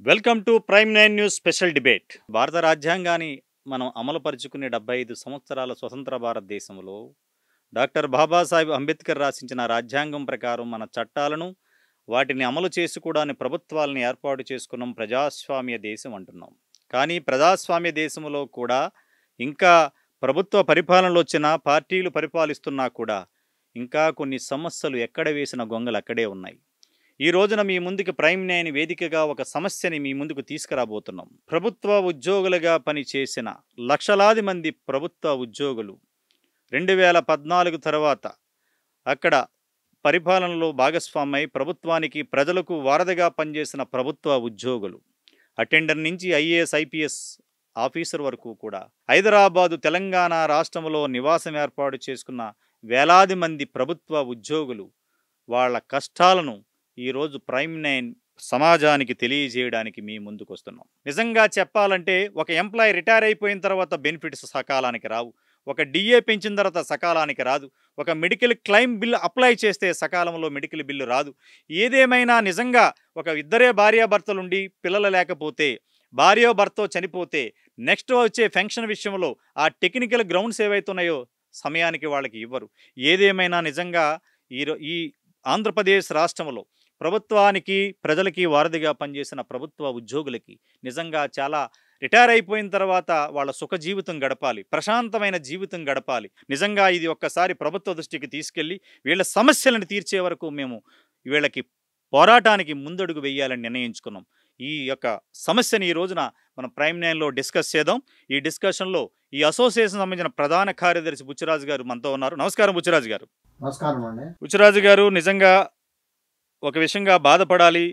Welcome to prime 9 news special debate. భారత రాజ్యాంగాన్ని మనం అమలుపరుచుకునే 75 సంవత్సరాల స్వతంత్ర భారతదేశంలో డాక్టర్ బాబాసాహెబ్ అంబేద్కర్ రాసించిన రాజ్యాంగం ప్రకారం మన చట్టాలను వాటిని అమలు చేసుకోవడానికి ప్రభుత్వాలను ఏర్పాటు చేసుకున్నాం. ప్రజాస్వామ్య దేశం అంటున్నాం. కానీ ప్రజాస్వామ్య దేశంలో కూడా ఇంకా ప్రభుత్వ పరిపాలనలో వచ్చిన పార్టీలు పరిపాలిస్తున్నా కూడా ఇంకా కొన్ని సమస్యలు ఎక్కడ వేసిన గొంగలు అక్కడే ఉన్నాయి. ఈ రోజున మీ ముందుకు ప్రైమ్ 9 వేదికగా ఒక సమస్యని మీ ముందుకు తీసుకురాబోతున్నాం. ప్రభుత్వ ఉద్యోగులుగా పనిచేసిన లక్షలాది మంది ప్రభుత్వ ఉద్యోగులు 2014 తర్వాత అక్కడ పరిపాలనలో భాగస్వామై ప్రభుత్వానికి ప్రజలకు వారధిగా పనిచేసిన ప్రభుత్వ ఉద్యోగులు అటెండర్ నుంచి ఐఏఎస్ ఐపీఎస్ ఆఫీసర్ వరకు కూడా హైదరాబాదు తెలంగాణ రాష్ట్రంలో నివాసం ఏర్పాటు చేసుకున్న వేలాది మంది ప్రభుత్వ ఉద్యోగులు వాళ్ళ కష్టాలను ఈరోజు ప్రైమ్ 9 సమాజానికి తెలియజేయడానికి మీ ముందుకు వస్తున్నాం. నిజంగా చెప్పాలంటే ఒక ఎంప్లాయీ రిటైర్ అయిపోయిన తర్వాత బెనిఫిట్స్ సకాలానికి రావు, ఒక డిఏ పెంచిన తర్వాత సకాలానికి రాదు, ఒక మెడికల్ క్లెయిమ్ బిల్ అప్లై చేస్తే సకాలంలో మెడికల్ బిల్లు రాదు. ఏదేమైనా నిజంగా ఒక ఇద్దరే భార్యాభర్తలుండి పిల్లలు లేకపోతే భార్యో భర్తో చనిపోతే నెక్స్ట్ వచ్చే పెన్షన్ విషయంలో ఆ టెక్నికల్ గ్రౌండ్స్ ఏవైతున్నాయో సమయానికి వాళ్ళకి ఇవ్వరు. ఏదేమైనా నిజంగా ఈ ఆంధ్రప్రదేశ్ రాష్ట్రంలో ప్రభుత్వానికి ప్రజలకి వారధిగా పనిచేసిన ప్రభుత్వ ఉద్యోగులకి నిజంగా చాలా రిటైర్ అయిపోయిన తర్వాత వాళ్ళ సుఖ జీవితం గడపాలి, ప్రశాంతమైన జీవితం గడపాలి. నిజంగా ఇది ఒక్కసారి ప్రభుత్వ దృష్టికి తీసుకెళ్ళి వీళ్ళ సమస్యలను తీర్చే వరకు మేము వీళ్ళకి పోరాటానికి ముందడుగు వేయాలని నిర్ణయించుకున్నాం. ఈ యొక్క సమస్యని ఈ రోజున మనం ప్రైమ్ 9లో డిస్కస్ చేద్దాం. ఈ డిస్కషన్లో ఈ అసోసియేషన్ సంబంధించిన ప్రధాన కార్యదర్శి బుచ్చిరాజు గారు మనతో ఉన్నారు. నమస్కారం బుచ్చిరాజు గారు. నమస్కారం అండి. బుచ్చిరాజు గారు, నిజంగా ఒక విషయంగా బాధపడాలి.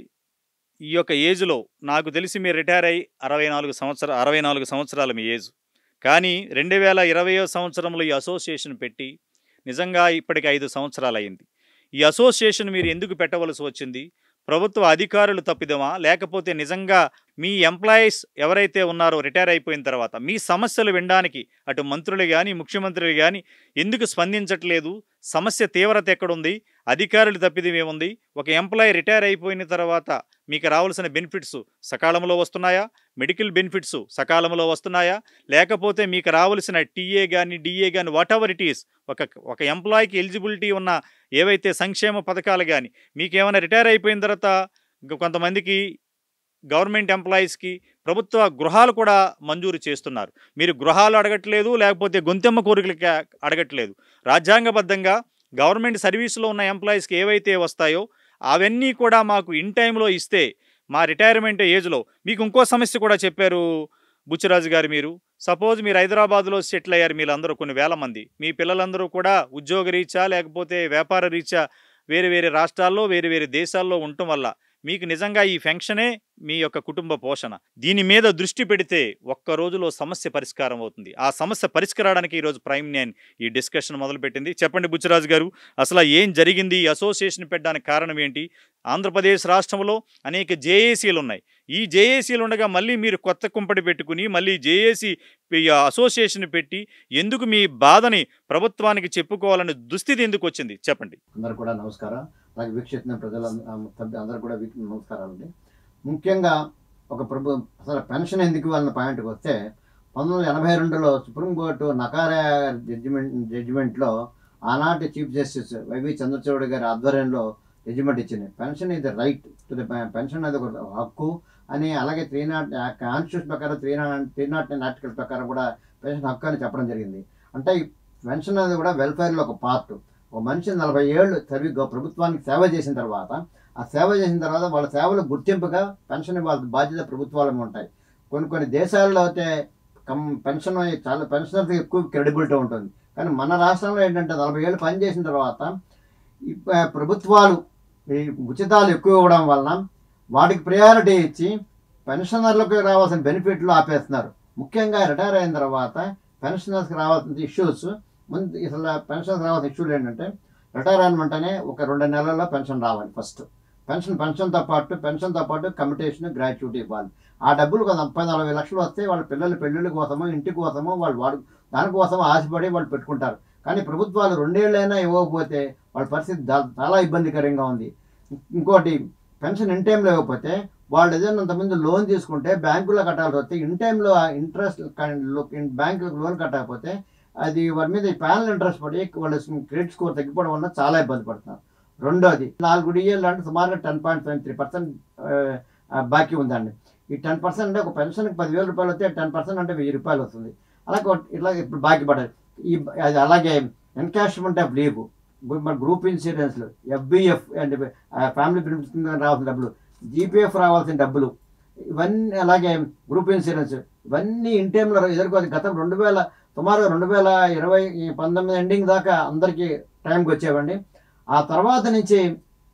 ఈ యొక్క ఏజ్లో నాకు తెలిసి మీరు రిటైర్ అయ్యి 64 సంవత్సరాలు మీ ఏజ్. కానీ 2020 సంవత్సరంలో ఈ అసోసియేషన్ పెట్టి నిజంగా ఇప్పటికి 5 సంవత్సరాలు అయింది. ఈ అసోసియేషన్ మీరు ఎందుకు పెట్టవలసి వచ్చింది? ప్రభుత్వ అధికారులు తప్పిదమా, లేకపోతే నిజంగా మీ ఎంప్లాయీస్ ఎవరైతే ఉన్నారో రిటైర్ అయిపోయిన తర్వాత మీ సమస్యలు వినడానికి అటు మంత్రులు కానీ ముఖ్యమంత్రులు కానీ ఎందుకు స్పందించట్లేదు? సమస్య తీవ్రత ఎక్కడుంది? అధికారులు తప్పిదం ఏముంది? ఒక ఎంప్లాయీ రిటైర్ అయిపోయిన తర్వాత మీకు రావాల్సిన బెనిఫిట్స్ సకాలంలో వస్తున్నాయా? మెడికల్ బెనిఫిట్స్ సకాలంలో వస్తున్నాయా? లేకపోతే మీకు రావాల్సిన టీఏ కానీ డిఏ కానీ వాట్ ఎవర్ ఇట్ ఈస్ ఒక ఎంప్లాయీకి ఎలిజిబిలిటీ ఉన్న ఏవైతే సంక్షేమ పథకాలు కానీ మీకేమైనా రిటైర్ అయిపోయిన తర్వాత కొంతమందికి గవర్నమెంట్ ఎంప్లాయీస్కి ప్రభుత్వ గృహాలు కూడా మంజూరు చేస్తున్నారు. మీరు గృహాలు అడగట్లేదు, లేకపోతే గొంతెమ్మ కోరికలకి అడగట్లేదు. రాజ్యాంగబద్ధంగా గవర్నమెంట్ సర్వీసులో ఉన్న ఎంప్లాయీస్కి ఏవైతే వస్తాయో అవన్నీ కూడా మాకు ఇన్ టైంలో ఇస్తే మా రిటైర్మెంట్ ఏజ్లో మీకు ఇంకో సమస్య కూడా చెప్పారు బుచ్చిరాజు గారు. మీరు సపోజ్ మీరు హైదరాబాద్లో సెటిల్ అయ్యారు, మీరందరూ కొన్ని వేల మంది, మీ పిల్లలందరూ కూడా ఉద్యోగ రీత్యా లేకపోతే వ్యాపార రీత్యా వేరే వేరే రాష్ట్రాల్లో వేరే వేరే దేశాల్లో ఉండటం వల్ల మీకు నిజంగా ఈ పెన్షనే మీ యొక్క కుటుంబ పోషణ. దీని మీద దృష్టి పెడితే ఒక్క రోజులో సమస్య పరిష్కారం అవుతుంది. ఆ సమస్య పరిష్కారానికి ఈరోజు ప్రైమ్ 9 ఈ డిస్కషన్ మొదలుపెట్టింది. చెప్పండి బుచ్చిరాజు గారు, అసలు ఏం జరిగింది? ఈ అసోసియేషన్ పెట్టడానికి కారణం ఏంటి? ఆంధ్రప్రదేశ్ రాష్ట్రంలో అనేక జేఏసీలు ఉన్నాయి. ఈ జేఏసీలు ఉండగా మళ్ళీ మీరు కొత్త కుంపటి పెట్టుకుని మళ్ళీ జేఏసీ అసోసియేషన్ పెట్టి ఎందుకు మీ బాధని ప్రభుత్వానికి చెప్పుకోవాలనే దుస్థితి ఎందుకు వచ్చింది? చెప్పండి. అందరు కూడా నమస్కారం. నాకు వీక్షిస్తున్న అందరూ కూడా నమస్కారాలండి. ముఖ్యంగా అసలు పెన్షన్ ఎందుకు అన్న పాయింట్కి వస్తే 1982లో సుప్రీంకోర్టు నకారా జడ్జిమెంట్లో ఆనాటి చీఫ్ జస్టిస్ వైవి చంద్రచూడ్ గారి ఆధ్వర్యంలో జడ్జిమెంట్ ఇచ్చింది. పెన్షన్ ఇది రైట్ టు ది పెన్షన్ అనేది ఒక హక్కు అని, అలాగే 309 కాన్స్టిట్యూషన్ ప్రకారం 309 ఆర్టికల్ ప్రకారం కూడా పెన్షన్ హక్కు అని చెప్పడం జరిగింది. అంటే ఈ పెన్షన్ అనేది కూడా వెల్ఫేర్లో ఒక పార్ట్. ఒక మనిషి 40 ఏళ్ళు ప్రభుత్వానికి సేవ చేసిన తర్వాత వాళ్ళ సేవలు గుర్తింపుగా పెన్షన్ వాళ్ళ బాధ్యత ప్రభుత్వాలు ఉంటాయి. కొన్ని దేశాల్లో అయితే పెన్షనర్కి ఎక్కువ క్రెడిబిలిటీ ఉంటుంది. కానీ మన రాష్ట్రంలో ఏంటంటే 40 ఏళ్ళు పనిచేసిన తర్వాత ప్రభుత్వాలు ఈ ఉచితాలు ఎక్కువ ఇవ్వడం వలన వాటికి ప్రయారిటీ ఇచ్చి పెన్షనర్లకు రావాల్సిన బెనిఫిట్లు ఆపేస్తున్నారు. ముఖ్యంగా రిటైర్ అయిన తర్వాత పెన్షనర్స్కి రావాల్సిన ఇష్యూస్ అసలు పెన్షన్కి రావాల్సిన ఇష్యూలు ఏంటంటే రిటైర్ అయినమంటేనే ఒక 2 నెలల్లో పెన్షన్ రావాలి. ఫస్ట్ పెన్షన్తో పాటు కమ్యూటేషన్ గ్రాట్యుటీ ఇవ్వాలి. ఆ డబ్బులు 30-40 లక్షలు వస్తే వాళ్ళ పిల్లల పెళ్ళిళ్ళ కోసమో ఇంటి కోసమో వాళ్ళు దానికోసం ఆశపడి వాళ్ళు పెట్టుకుంటారు. కానీ ప్రభుత్వాలు 2 ఏళ్ళైనా ఇవ్వకపోతే వాళ్ళ పరిస్థితి చాలా ఇబ్బందికరంగా ఉంది. ఇంకోటి పెన్షన్ ఇన్ టైంలో ఇవ్వకపోతే వాళ్ళు ఏదైనా అంతకుముందు లోన్ తీసుకుంటే బ్యాంకులో కట్టాల్సి వస్తే ఇన్ టైంలో ఆ ఇంట్రెస్ట్ బ్యాంకులకు లోన్ కట్టకపోతే అది వారి మీద ప్యానల్ ఇంట్రెస్ట్ పడి వాళ్ళ క్రెడిట్ స్కోర్ తగ్గిపోవడం వల్ల చాలా ఇబ్బంది పడుతున్నారు. రెండోది 4 డిఏలు అంటే సుమారుగా 10.53% బాకీ ఉందండి. ఈ 10% అంటే ఒక పెన్షన్కి 10,000 రూపాయలు వస్తే 10% అంటే 1,000 రూపాయలు వస్తుంది. అలాగే ఇట్లా ఇప్పుడు బాకీ పడాలి. అది అలాగే ఎన్కాష్మెంట్ ఆఫ్ లీవ్, మన గ్రూప్ ఇన్సూరెన్స్లు, FBF అంటే ఫ్యామిలీ బెనిఫిట్స్ కింద రావాల్సిన డబ్బులు, GPF రావాల్సిన డబ్బులు, ఇవన్నీ అలాగే గ్రూప్ ఇన్సూరెన్స్ ఇవన్నీ ఇన్ టైంలో ఎదుర్కోవాలి. గతం సుమారు 2019 ఎండింగ్ దాకా అందరికీ టైంకి వచ్చేవండి. ఆ తర్వాత నుంచి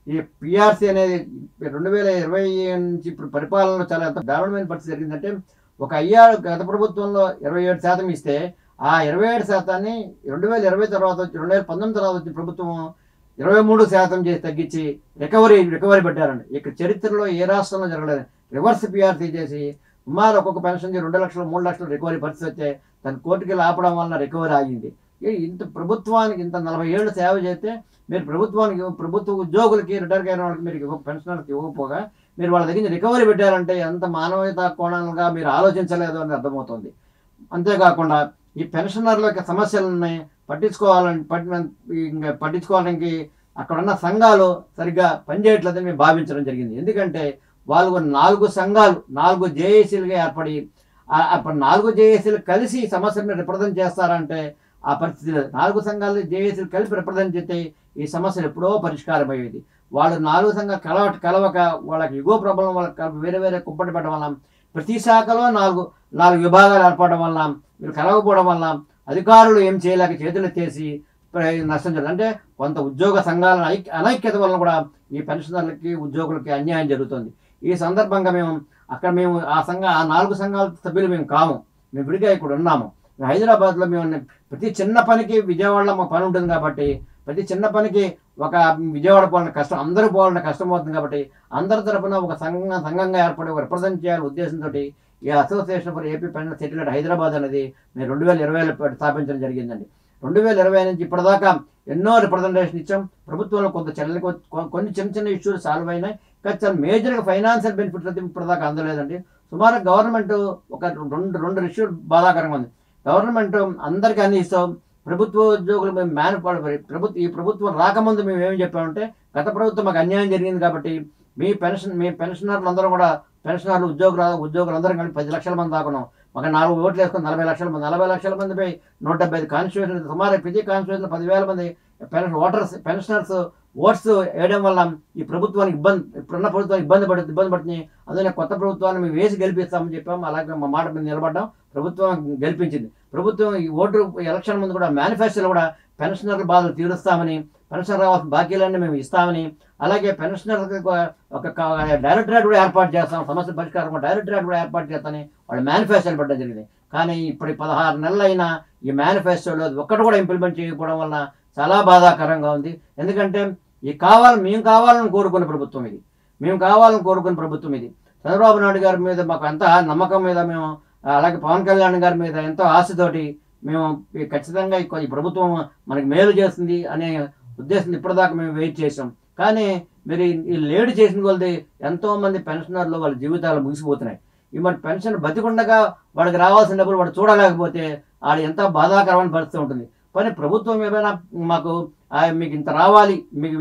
ఈ PRC అనేది 2020 నుంచి ఇప్పుడు పరిపాలనలో చాలా ఎంత దారుణమైన పరిస్థితి జరిగిందంటే, ఒక గత ప్రభుత్వంలో 27% ఇస్తే ఆ 27% 2020 తర్వాత 2019 తర్వాత వచ్చిన ప్రభుత్వం 23% చేసి తగ్గించి రికవరీ పెట్టారండి. ఇక్కడ చరిత్రలో ఏ రాష్ట్రంలో జరగలేదు. రివర్స్ PRC చేసి సుమారు ఒక్కొక్క పెన్షన్ 2 లక్షలు 3 లక్షలు రికవరీ పరిస్థితి వస్తే దాన్ని కోర్టుకి వెళ్ళి ఆపడం వల్ల రికవరీ ఆగింది. ఇంత ప్రభుత్వానికి ఇంత 40 ఏళ్ళు సేవ చేస్తే మీరు ప్రభుత్వ ఉద్యోగులకి రిటైర్ అయిన వాళ్ళకి మీరు పెన్షనర్కి ఇవ్వకపోగా మీరు వాళ్ళ దగ్గర రికవరీ పెట్టారంటే ఎంత మానవతా కోణంగా మీరు ఆలోచించలేదు అని అర్థమవుతుంది. అంతేకాకుండా ఈ పెన్షనర్ల యొక్క సమస్యలని పట్టించుకోవడానికి అక్కడ ఉన్న సంఘాలు సరిగ్గా పనిచేయట్లేదని మేము భావించడం జరిగింది. ఎందుకంటే వాళ్ళు 4 సంఘాలు 4 జేఏసీలుగా ఏర్పడి అప్పుడు 4 జేఏసీలు కలిసి సమస్యను రిప్రజెంట్ చేస్తారంటే ఆ పరిస్థితి లేదు. 4 సంఘాలు జేఏసీలు కలిపి రిప్రజెంట్ చేస్తే ఈ సమస్యలు ఎప్పుడో పరిష్కారం అయ్యేది. వాళ్ళు 4 సంఘాలు కలవక వాళ్ళకి ఇగో ప్రాబ్లం వాళ్ళకి వేరే కుప్పటి పెట్టడం వల్ల ప్రతి శాఖలో 4 విభాగాలు ఏర్పడడం వల్ల మీరు కలవకపోవడం వల్ల అధికారులు ఏం చేయలేక చేతులు ఎత్తేసి నష్టం జరుగుతుంది. అంటే కొంత ఉద్యోగ సంఘాల అనైక్యత వలన కూడా ఈ పెన్షనర్లకి ఉద్యోగులకి అన్యాయం జరుగుతుంది. ఈ సందర్భంగా మేము ఆ 4 సంఘాల సభ్యులు మేము కాము, మేము విడిగా ఇక్కడ ఉన్నాము. హైదరాబాద్లో మేము ప్రతి చిన్న పనికి విజయవాడలో మా పని ఉంటుంది కాబట్టి ప్రతి చిన్న పనికి ఒక విజయవాడ పోవాలని కష్టం, అందరూ పోవాలని కష్టం అవుతుంది కాబట్టి అందరి తరఫున ఒక సంఘంగా ఏర్పడి ఒక రిప్రజెంట్ చేయాలనే ఉద్దేశంతో ఈ association for AP pension settlement Hyderabad అనేది మేము 2020లో స్థాపించడం జరిగిందండి. 2020 నుంచి ఇప్పటిదాకా ఎన్నో రిప్రజెంటేషన్ ఇచ్చాం. ప్రభుత్వంలో కొన్ని చిన్న ఇష్యూలు సాల్వ్ అయినాయి. కానీ చాలా మేజర్గా ఫైనాన్షియల్ బెనిఫిట్స్ అయితే ఇప్పటిదాకా అందలేదండి. సుమారు గవర్నమెంట్ ఒక రెండు ఇష్యూలు బాధాకరంగా ఉంది. గవర్నమెంట్ అందరికీ అన్ని ఇస్తాం, ప్రభుత్వ ఉద్యోగులు మేము ఈ ప్రభుత్వం రాకముందు మేము ఏమి చెప్పామంటే గత ప్రభుత్వం మాకు అన్యాయం జరిగింది కాబట్టి మీ పెన్షనర్లు అందరూ కూడా పెన్షనర్లు ఉద్యోగులు అందరం కలిపి 10 లక్షల మంది దాకున్నాం. మాకు 4 ఓట్లు వేసుకొని 40 లక్షల మందిపై 175 కాన్స్టిట్యూషన్ సుమారు ప్రతి కాన్స్టిట్యూషన్ 10,000 మంది పెన్షనర్స్ ఓట్స్ వేయడం వల్ల ఈ ప్రభుత్వానికి ఇప్పుడున్న ప్రభుత్వానికి ఇబ్బంది పడుతుంది. అందుకని కొత్త ప్రభుత్వాన్ని మేము వేసి గెలిపిస్తామని చెప్పాము. అలాగే మా మాట మీద నిలబడ్డాం, ప్రభుత్వం గెలిపించింది. ప్రభుత్వం ఈ ఓటు ఎలక్షన్ ముందు కూడా మేనిఫెస్టోలో కూడా పెన్షనర్ల బాధలు తీరుస్తామని, పెన్షన్ రావాల్సిన బాకీలన్నీ మేము ఇస్తామని, అలాగే పెన్షనర్కి ఒక డైరెక్టరేట్ కూడా ఏర్పాటు చేస్తాం, సమస్య పరిష్కారం డైరెక్టరేట్ కూడా ఏర్పాటు చేస్తామని వాళ్ళు మేనిఫెస్టోలు పెట్టడం జరిగింది. కానీ ఇప్పుడు 16 నెలలైనా ఈ మేనిఫెస్టోలో ఒక్కటి కూడా ఇంప్లిమెంట్ చేయకపోవడం వల్ల చాలా బాధాకరంగా ఉంది. ఎందుకంటే మేము కావాలని కోరుకున్న ప్రభుత్వం ఇది. చంద్రబాబు నాయుడు గారి మీద మాకు అంత నమ్మకం మీద మేము, అలాగే పవన్ కళ్యాణ్ గారి మీద ఎంతో ఆశతోటి మేము ఖచ్చితంగా ఈ ప్రభుత్వం మనకి మేలు చేస్తుంది అనే ఉద్దేశం ఇప్పటిదాకా మేము వెయిట్ చేసాం. కానీ మీరు ఈ లేట్ చేసిన కొలది ఎంతోమంది పెన్షనర్లు వాళ్ళ జీవితాలు ముగిసిపోతున్నాయి. ఈ మరి పెన్షన్ బతికుండగా వాడికి రావాల్సిన డబ్బులు వాడు చూడలేకపోతే ఆడ ఎంత బాధాకరమైన పరిస్థితి ఉంటుంది. కానీ ప్రభుత్వం ఏమైనా మీకు ఇంత రావాలి, మీకు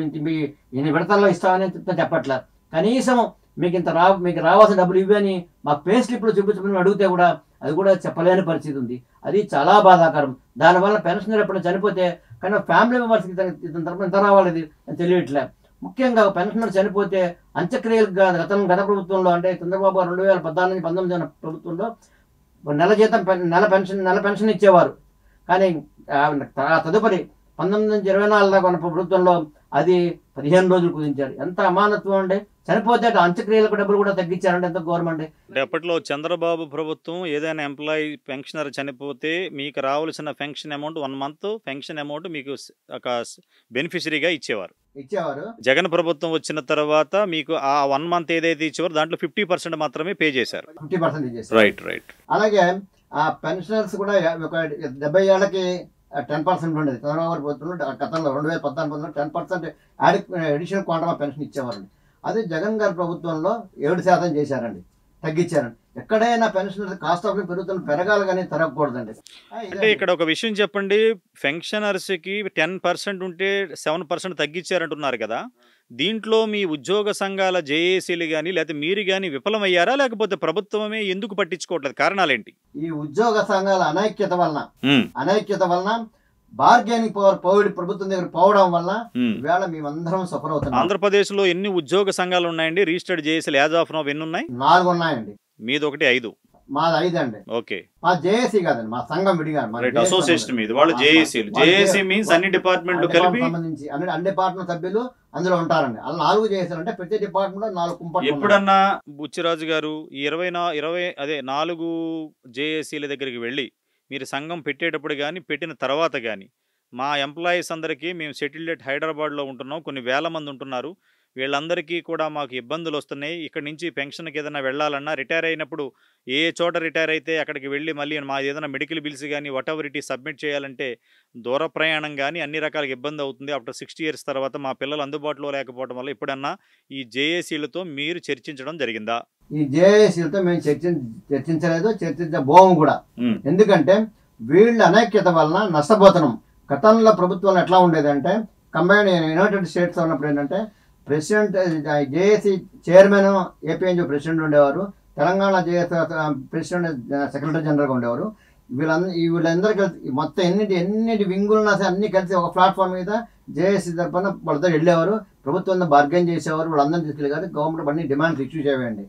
ఇన్ని విడతల్లో ఇస్తామని చెప్పట్లేదు. కనీసం మీకు రావాల్సిన డబ్బులు ఇవ్వని మాకు పే స్లిప్లు చూపించమని అడిగితే కూడా అది కూడా చెప్పలేని పరిస్థితి ఉంది. అది చాలా బాధాకరం. దానివల్ల పెన్షనర్ ఎప్పుడైనా చనిపోతే కానీ ఫ్యామిలీ మెంబర్స్కి ఇతని తరపున ఎంత రావాలి అని తెలియట్లే. ముఖ్యంగా పెన్షనర్ చనిపోతే అంత్యక్రియలుగా గత ప్రభుత్వంలో అంటే చంద్రబాబు 2014-19 ప్రభుత్వంలో నెల పెన్షన్ ఇచ్చేవారు. కానీ తదుపరి 19-24 దాకా ఉన్న ప్రభుత్వంలో అది 15 రోజులు కుదించారు. ఎంత అమానత్వం అంటే చనిపోతే అంత్యక్రియలకు డబ్బులు కూడా తగ్గించారంటే ఎంత గవర్నమెంట్. అంటే అప్పట్లో చంద్రబాబు ప్రభుత్వం ఏదైనా ఎంప్లాయీ పెన్షనర్ చనిపోతే మీకు రావాల్సిన pension amount 1 month pension amount మీకు ఒక బెనిఫిషరీగా ఇచ్చేవారు. జగన్ ప్రభుత్వం వచ్చిన తర్వాత మీకు ఆ 1 మంత్ ఏదైతే ఇచ్చేవారు దాంట్లో 50% మాత్రమే పే చేశారు. 50% రైట్. అలాగే ఆ పెన్షనర్స్ కూడా ఒక 70 ఏళ్ళకి 10% ఉండేది. చంద్రబాబు ప్రభుత్వంలో గతంలో 2014 10% అడిషనల్ క్వాంటమ్ ఆఫ్ పెన్షన్ ఇచ్చేవారు. అది జగన్ గారి ప్రభుత్వంలో 7% చేశారండి, తగ్గించారండి. ఎక్కడైనా పెన్షన్ కాస్ట్ ఆఫ్ పెరుగుతున్న పెరగాలి కానీ తరగకూడదండి. అంటే ఇక్కడ ఒక విషయం చెప్పండి, పెన్షనర్స్కి 10% ఉంటే 7% తగ్గించారంటున్నారు కదా, దీంట్లో మీ ఉద్యోగ సంఘాల జేఏసీలు కానీ లేకపోతే మీరు కానీ విఫలమయ్యారా, లేకపోతే ప్రభుత్వమే ఎందుకు పట్టించుకోవట్లేదు, కారణాలేంటి? ఈ ఉద్యోగ సంఘాల అనైక్యత వలన బార్గెనింగ్ పవర్ ప్రభుత్వం దగ్గర పోవడం వల్ల ఈవేళ మేమందరం సఫర్ అవుతున్నాం. ఆంధ్రప్రదేశ్లో ఎన్ని ఉద్యోగ సంఘాలు ఉన్నాయండి? రిజిస్టర్డ్ జేఏసీలు యాజ్ ఆఫ్ నౌ ఎన్ని ఉన్నాయి? 4 ఉన్నాయండి. మీది ఒకటి 5. మాది 5 అండి. ఓకే, మా జేఏసీ కాదండి, మా సంఘం విడిగా అసోసియేషన్ మీది. వాళ్ళు జేఏసీలు. జేఏసీ మీన్స్ అన్ని డిపార్ట్మెంట్లు కలిపి సంబంధించి అన్ని డిపార్ట్మెంట్ సభ్యులు అందులో ఉంటారండి. అలా 4 జేఏసీలు అంటే ప్రతి డిపార్ట్మెంట్ లో 4 కుంపట్లు. ఎప్పుడన్నా బుచ్చిరాజు గారు ఈ 4 జేఏసీల దగ్గరికి వెళ్ళి మీరు సంఘం పెట్టేటప్పుడు కానీ పెట్టిన తర్వాత కానీ, మా ఎంప్లాయీస్ అందరికీ మేము సెటిల్డ్ ఎట్ హైదరాబాద్లో ఉంటున్నాం, కొన్ని వేల మంది ఉంటున్నారు, వీళ్ళందరికీ కూడా మాకు ఇబ్బందులు వస్తున్నాయి, ఇక్కడి నుంచి పెన్షన్కి ఏదైనా వెళ్ళాలన్నా రిటైర్ అయినప్పుడు ఏ చోట రిటైర్ అయితే అక్కడికి వెళ్ళి మళ్ళీ మా ఏదైనా మెడికల్ బిల్స్ కానీ వాటెవర్ ఇట్ సబ్మిట్ చేయాలంటే దూర ప్రయాణం కానీ అన్ని రకాల ఇబ్బంది అవుతుంది. ఆఫ్టర్ 60 years తర్వాత మా పిల్లలు అందుబాటులో లేకపోవడం వల్ల ఎప్పుడన్నా ఈ జేఏసీలతో మీరు చర్చించడం జరిగిందా? ఈ జేఏసీలతో మేము చర్చించలేదు, చర్చించబోము కూడా. ఎందుకంటే వీళ్ళ అనైక్యత వలన నష్టపోతున్నాం. గతంలో ప్రభుత్వం ఎట్లా ఉండేదంటే, కంబైన్ యునైటెడ్ స్టేట్స్ ఉన్నప్పుడు ఏంటంటే ప్రెసిడెంట్ జేఏసీ చైర్మన్ ఏపీఎన్జీ ప్రెసిడెంట్ ఉండేవారు, తెలంగాణ జేఏసీ ప్రెసిడెంట్ సెక్రటరీ జనరల్గా ఉండేవారు. వీళ్ళందరూ కలిసి మొత్తం ఎన్నిటి వింగులున్నా సరే అన్ని కలిసి ఒక ప్లాట్ఫామ్ మీద జేఏసీ తరఫున వాళ్ళతో వెళ్ళేవారు, ప్రభుత్వం బార్గెన్ చేసేవారు, వాళ్ళందరినీ తీసుకెళ్ళేవారు, గవర్నమెంట్ అన్ని డిమాండ్స్ ఇష్యూ చేయండి.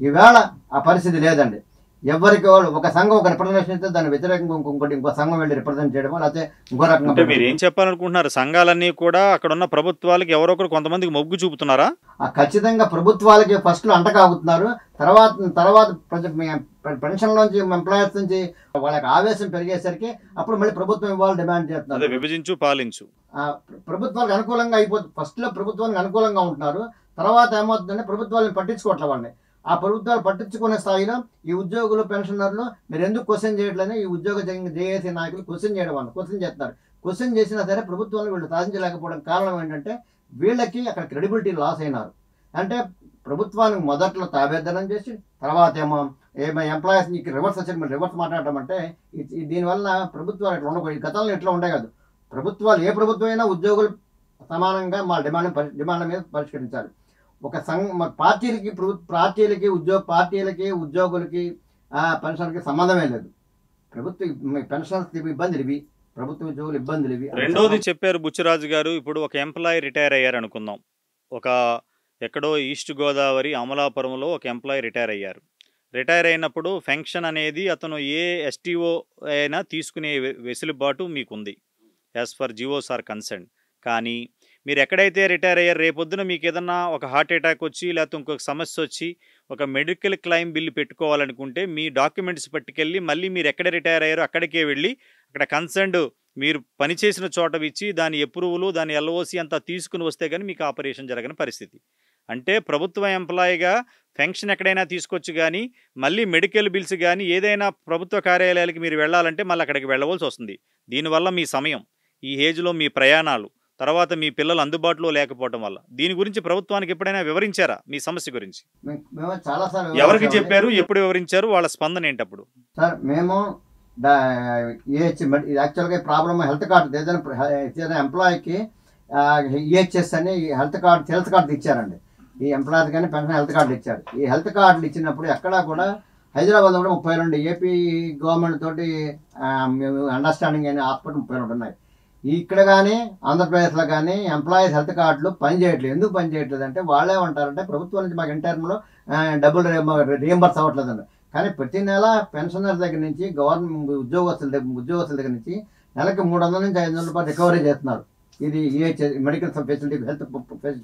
ఈవేళ ఆ పరిస్థితి లేదండి. ఎవరికి వాళ్ళు ఒక సంఘం ఒక రిప్రజెంటేషన్ ఇస్తే దాని వ్యతిరేకంగా ఇంకో సంఘం వెళ్ళి రిప్రజెంట్ చేయడమో లేకపోతే ఇంకో రకంగా. మీరు ఏం చెప్పాలనుకుంటున్నారు? సంఘాలన్నీ కూడా అక్కడ ఉన్న ప్రభుత్వాలకి ఎవరొకరు కొంతమందికి మొగ్గు చూపుతున్నారా? ఖచ్చితంగా ప్రభుత్వాలకి ఫస్ట్ లో అంటకాగుతున్నారు. తర్వాత పెన్షన్ నుంచి ఎంప్లాయర్స్ నుంచి వాళ్ళకి ఆవేశం పెరిగేసరికి అప్పుడు మళ్ళీ ప్రభుత్వం ఇవ్వాలి డిమాండ్ చేస్తున్నారు. విభజించు పాలించు. ప్రభుత్వాలకు అనుకూలంగా అయిపోతుంది. ఫస్ట్ లో ప్రభుత్వానికి అనుకూలంగా ఉంటున్నారు, తర్వాత ఏమవుతుందంటే ప్రభుత్వాలను పట్టించుకోవట్లే వాళ్ళని. ఆ ప్రభుత్వాలు పట్టించుకునే స్థాయిలో ఈ ఉద్యోగులు పెన్షనర్లు మీరు ఎందుకు క్వశ్చన్ చేయట్లేదని ఈ ఉద్యోగ జేఏసీ నాయకులు క్వశ్చన్ చేయడం వల్ల క్వశ్చన్ చేస్తారు. క్వశ్చన్ చేసినా సరే ప్రభుత్వాలు వీళ్ళు సాధించలేకపోవడం కారణం ఏంటంటే వీళ్ళకి అక్కడ క్రెడిబిలిటీ లాస్ అయినారు. అంటే ప్రభుత్వానికి మొదట్లో తాబేద్దనం చేసి తర్వాత ఏమో ఎంప్లాయీస్ రివర్స్ అసెస్మెంట్ రివర్స్ మాట్లాడటం అంటే దీనివల్ల ప్రభుత్వాలు ఎట్లా ఉండకూడదు. గతంలో ఎట్లా ఉండే కాదు. ప్రభుత్వాలు ఏ ప్రభుత్వం అయినా ఉద్యోగులు సమానంగా మా డిమాండ్ మీద పరిష్కరించాలి. ఒక పార్టీలకి ఉద్యోగులకి పెన్షన్కి సంబంధమే లేదు. ప్రభుత్వ పెన్షన్స్ ఇబ్బందులు ఇవి, ప్రభుత్వ ఉద్యోగులు ఇబ్బందులు ఇవి. రెండోది చెప్పారు బుచ్చిరాజు గారు, ఇప్పుడు ఒక ఎంప్లాయీ రిటైర్ అయ్యారు అనుకుందాం, ఒక ఎక్కడో ఈస్ట్ గోదావరి అమలాపురంలో ఒక ఎంప్లాయీ రిటైర్ అయ్యారు. రిటైర్ అయినప్పుడు పెన్షన్ అనేది అతను ఏ ఎస్టీఓ అయినా తీసుకునే వెసులుబాటు మీకుంది యాజ్ ఫర్ జియోస్ ఆర్ కన్సర్న్. కానీ మీరు ఎక్కడైతే రిటైర్ అయ్యారు, రేపొద్దున మీకు ఏదన్నా ఒక హార్ట్ అటాక్ వచ్చి లేకపోతే ఇంకొక సమస్య వచ్చి ఒక మెడికల్ క్లెయిమ్ బిల్లు పెట్టుకోవాలనుకుంటే మీ డాక్యుమెంట్స్ పట్టుకెళ్ళి మళ్ళీ మీరు ఎక్కడ రిటైర్ అయ్యారో అక్కడికే వెళ్ళి అక్కడ కన్సర్న్డ్ మీరు పనిచేసిన చోట ఇచ్చి దాని అప్రూవల్ దాని ఎల్ఓసి అంతా తీసుకుని వస్తే కానీ మీకు ఆపరేషన్ జరగని పరిస్థితి. అంటే ప్రభుత్వ ఎంప్లాయీగా పెన్షన్ ఎక్కడైనా తీసుకొచ్చి కానీ మళ్ళీ మెడికల్ బిల్స్ కానీ ఏదైనా ప్రభుత్వ కార్యాలయాలకి మీరు వెళ్ళాలంటే మళ్ళీ అక్కడికి వెళ్ళవలసి వస్తుంది. దీనివల్ల మీ సమయం, ఈ ఏజ్లో మీ ప్రయాణాలు, తర్వాత మీ పిల్లలు అందుబాటులో లేకపోవడం వల్ల దీని గురించి ప్రభుత్వానికి ఎప్పుడైనా వివరించారా? మీ సమస్య గురించి ఎవరికి చెప్పారు, ఎప్పుడు వివరించారు, వాళ్ళ స్పందన ఏంటప్పుడు? సార్ మేము యాక్చువల్గా ప్రాబ్లమ్ హెల్త్ కార్డు ఏదైనా ఎంప్లాయీకి ఈహెచ్ఎస్ అని హెల్త్ కార్డు ఇచ్చారండి. ఈ ఎంప్లాయీస్ కానీ పెన్షన్ హెల్త్ కార్డు ఇచ్చారు. ఈ హెల్త్ కార్డులు ఇచ్చినప్పుడు ఎక్కడా కూడా హైదరాబాద్లో కూడా 32 ఏపీ గవర్నమెంట్ తోటి అండర్స్టాండింగ్ అనే హాస్పిటల్ 32 ఉన్నాయి. ఇక్కడ కానీ ఆంధ్రప్రదేశ్లో కానీ ఎంప్లాయీస్ హెల్త్ కార్డులు పనిచేయట్లేదు. ఎందుకు పనిచేయట్లేదు అంటే వాళ్ళే ఉంటారంటే ప్రభుత్వం నుంచి మాకు ఇంటర్మ్లో డబ్బులు రీఎంబర్స్ అవ్వట్లేదండి. కానీ ప్రతి నెల పెన్షనర్ దగ్గర నుంచి గవర్నమెంట్ ఉద్యోగస్తుల దగ్గర నుంచి నెలకి 300 నుంచి 500 రూపాయలు రికవరీ చేస్తున్నారు. ఇది మెడికల్ ఫెసిలిటీ హెల్త్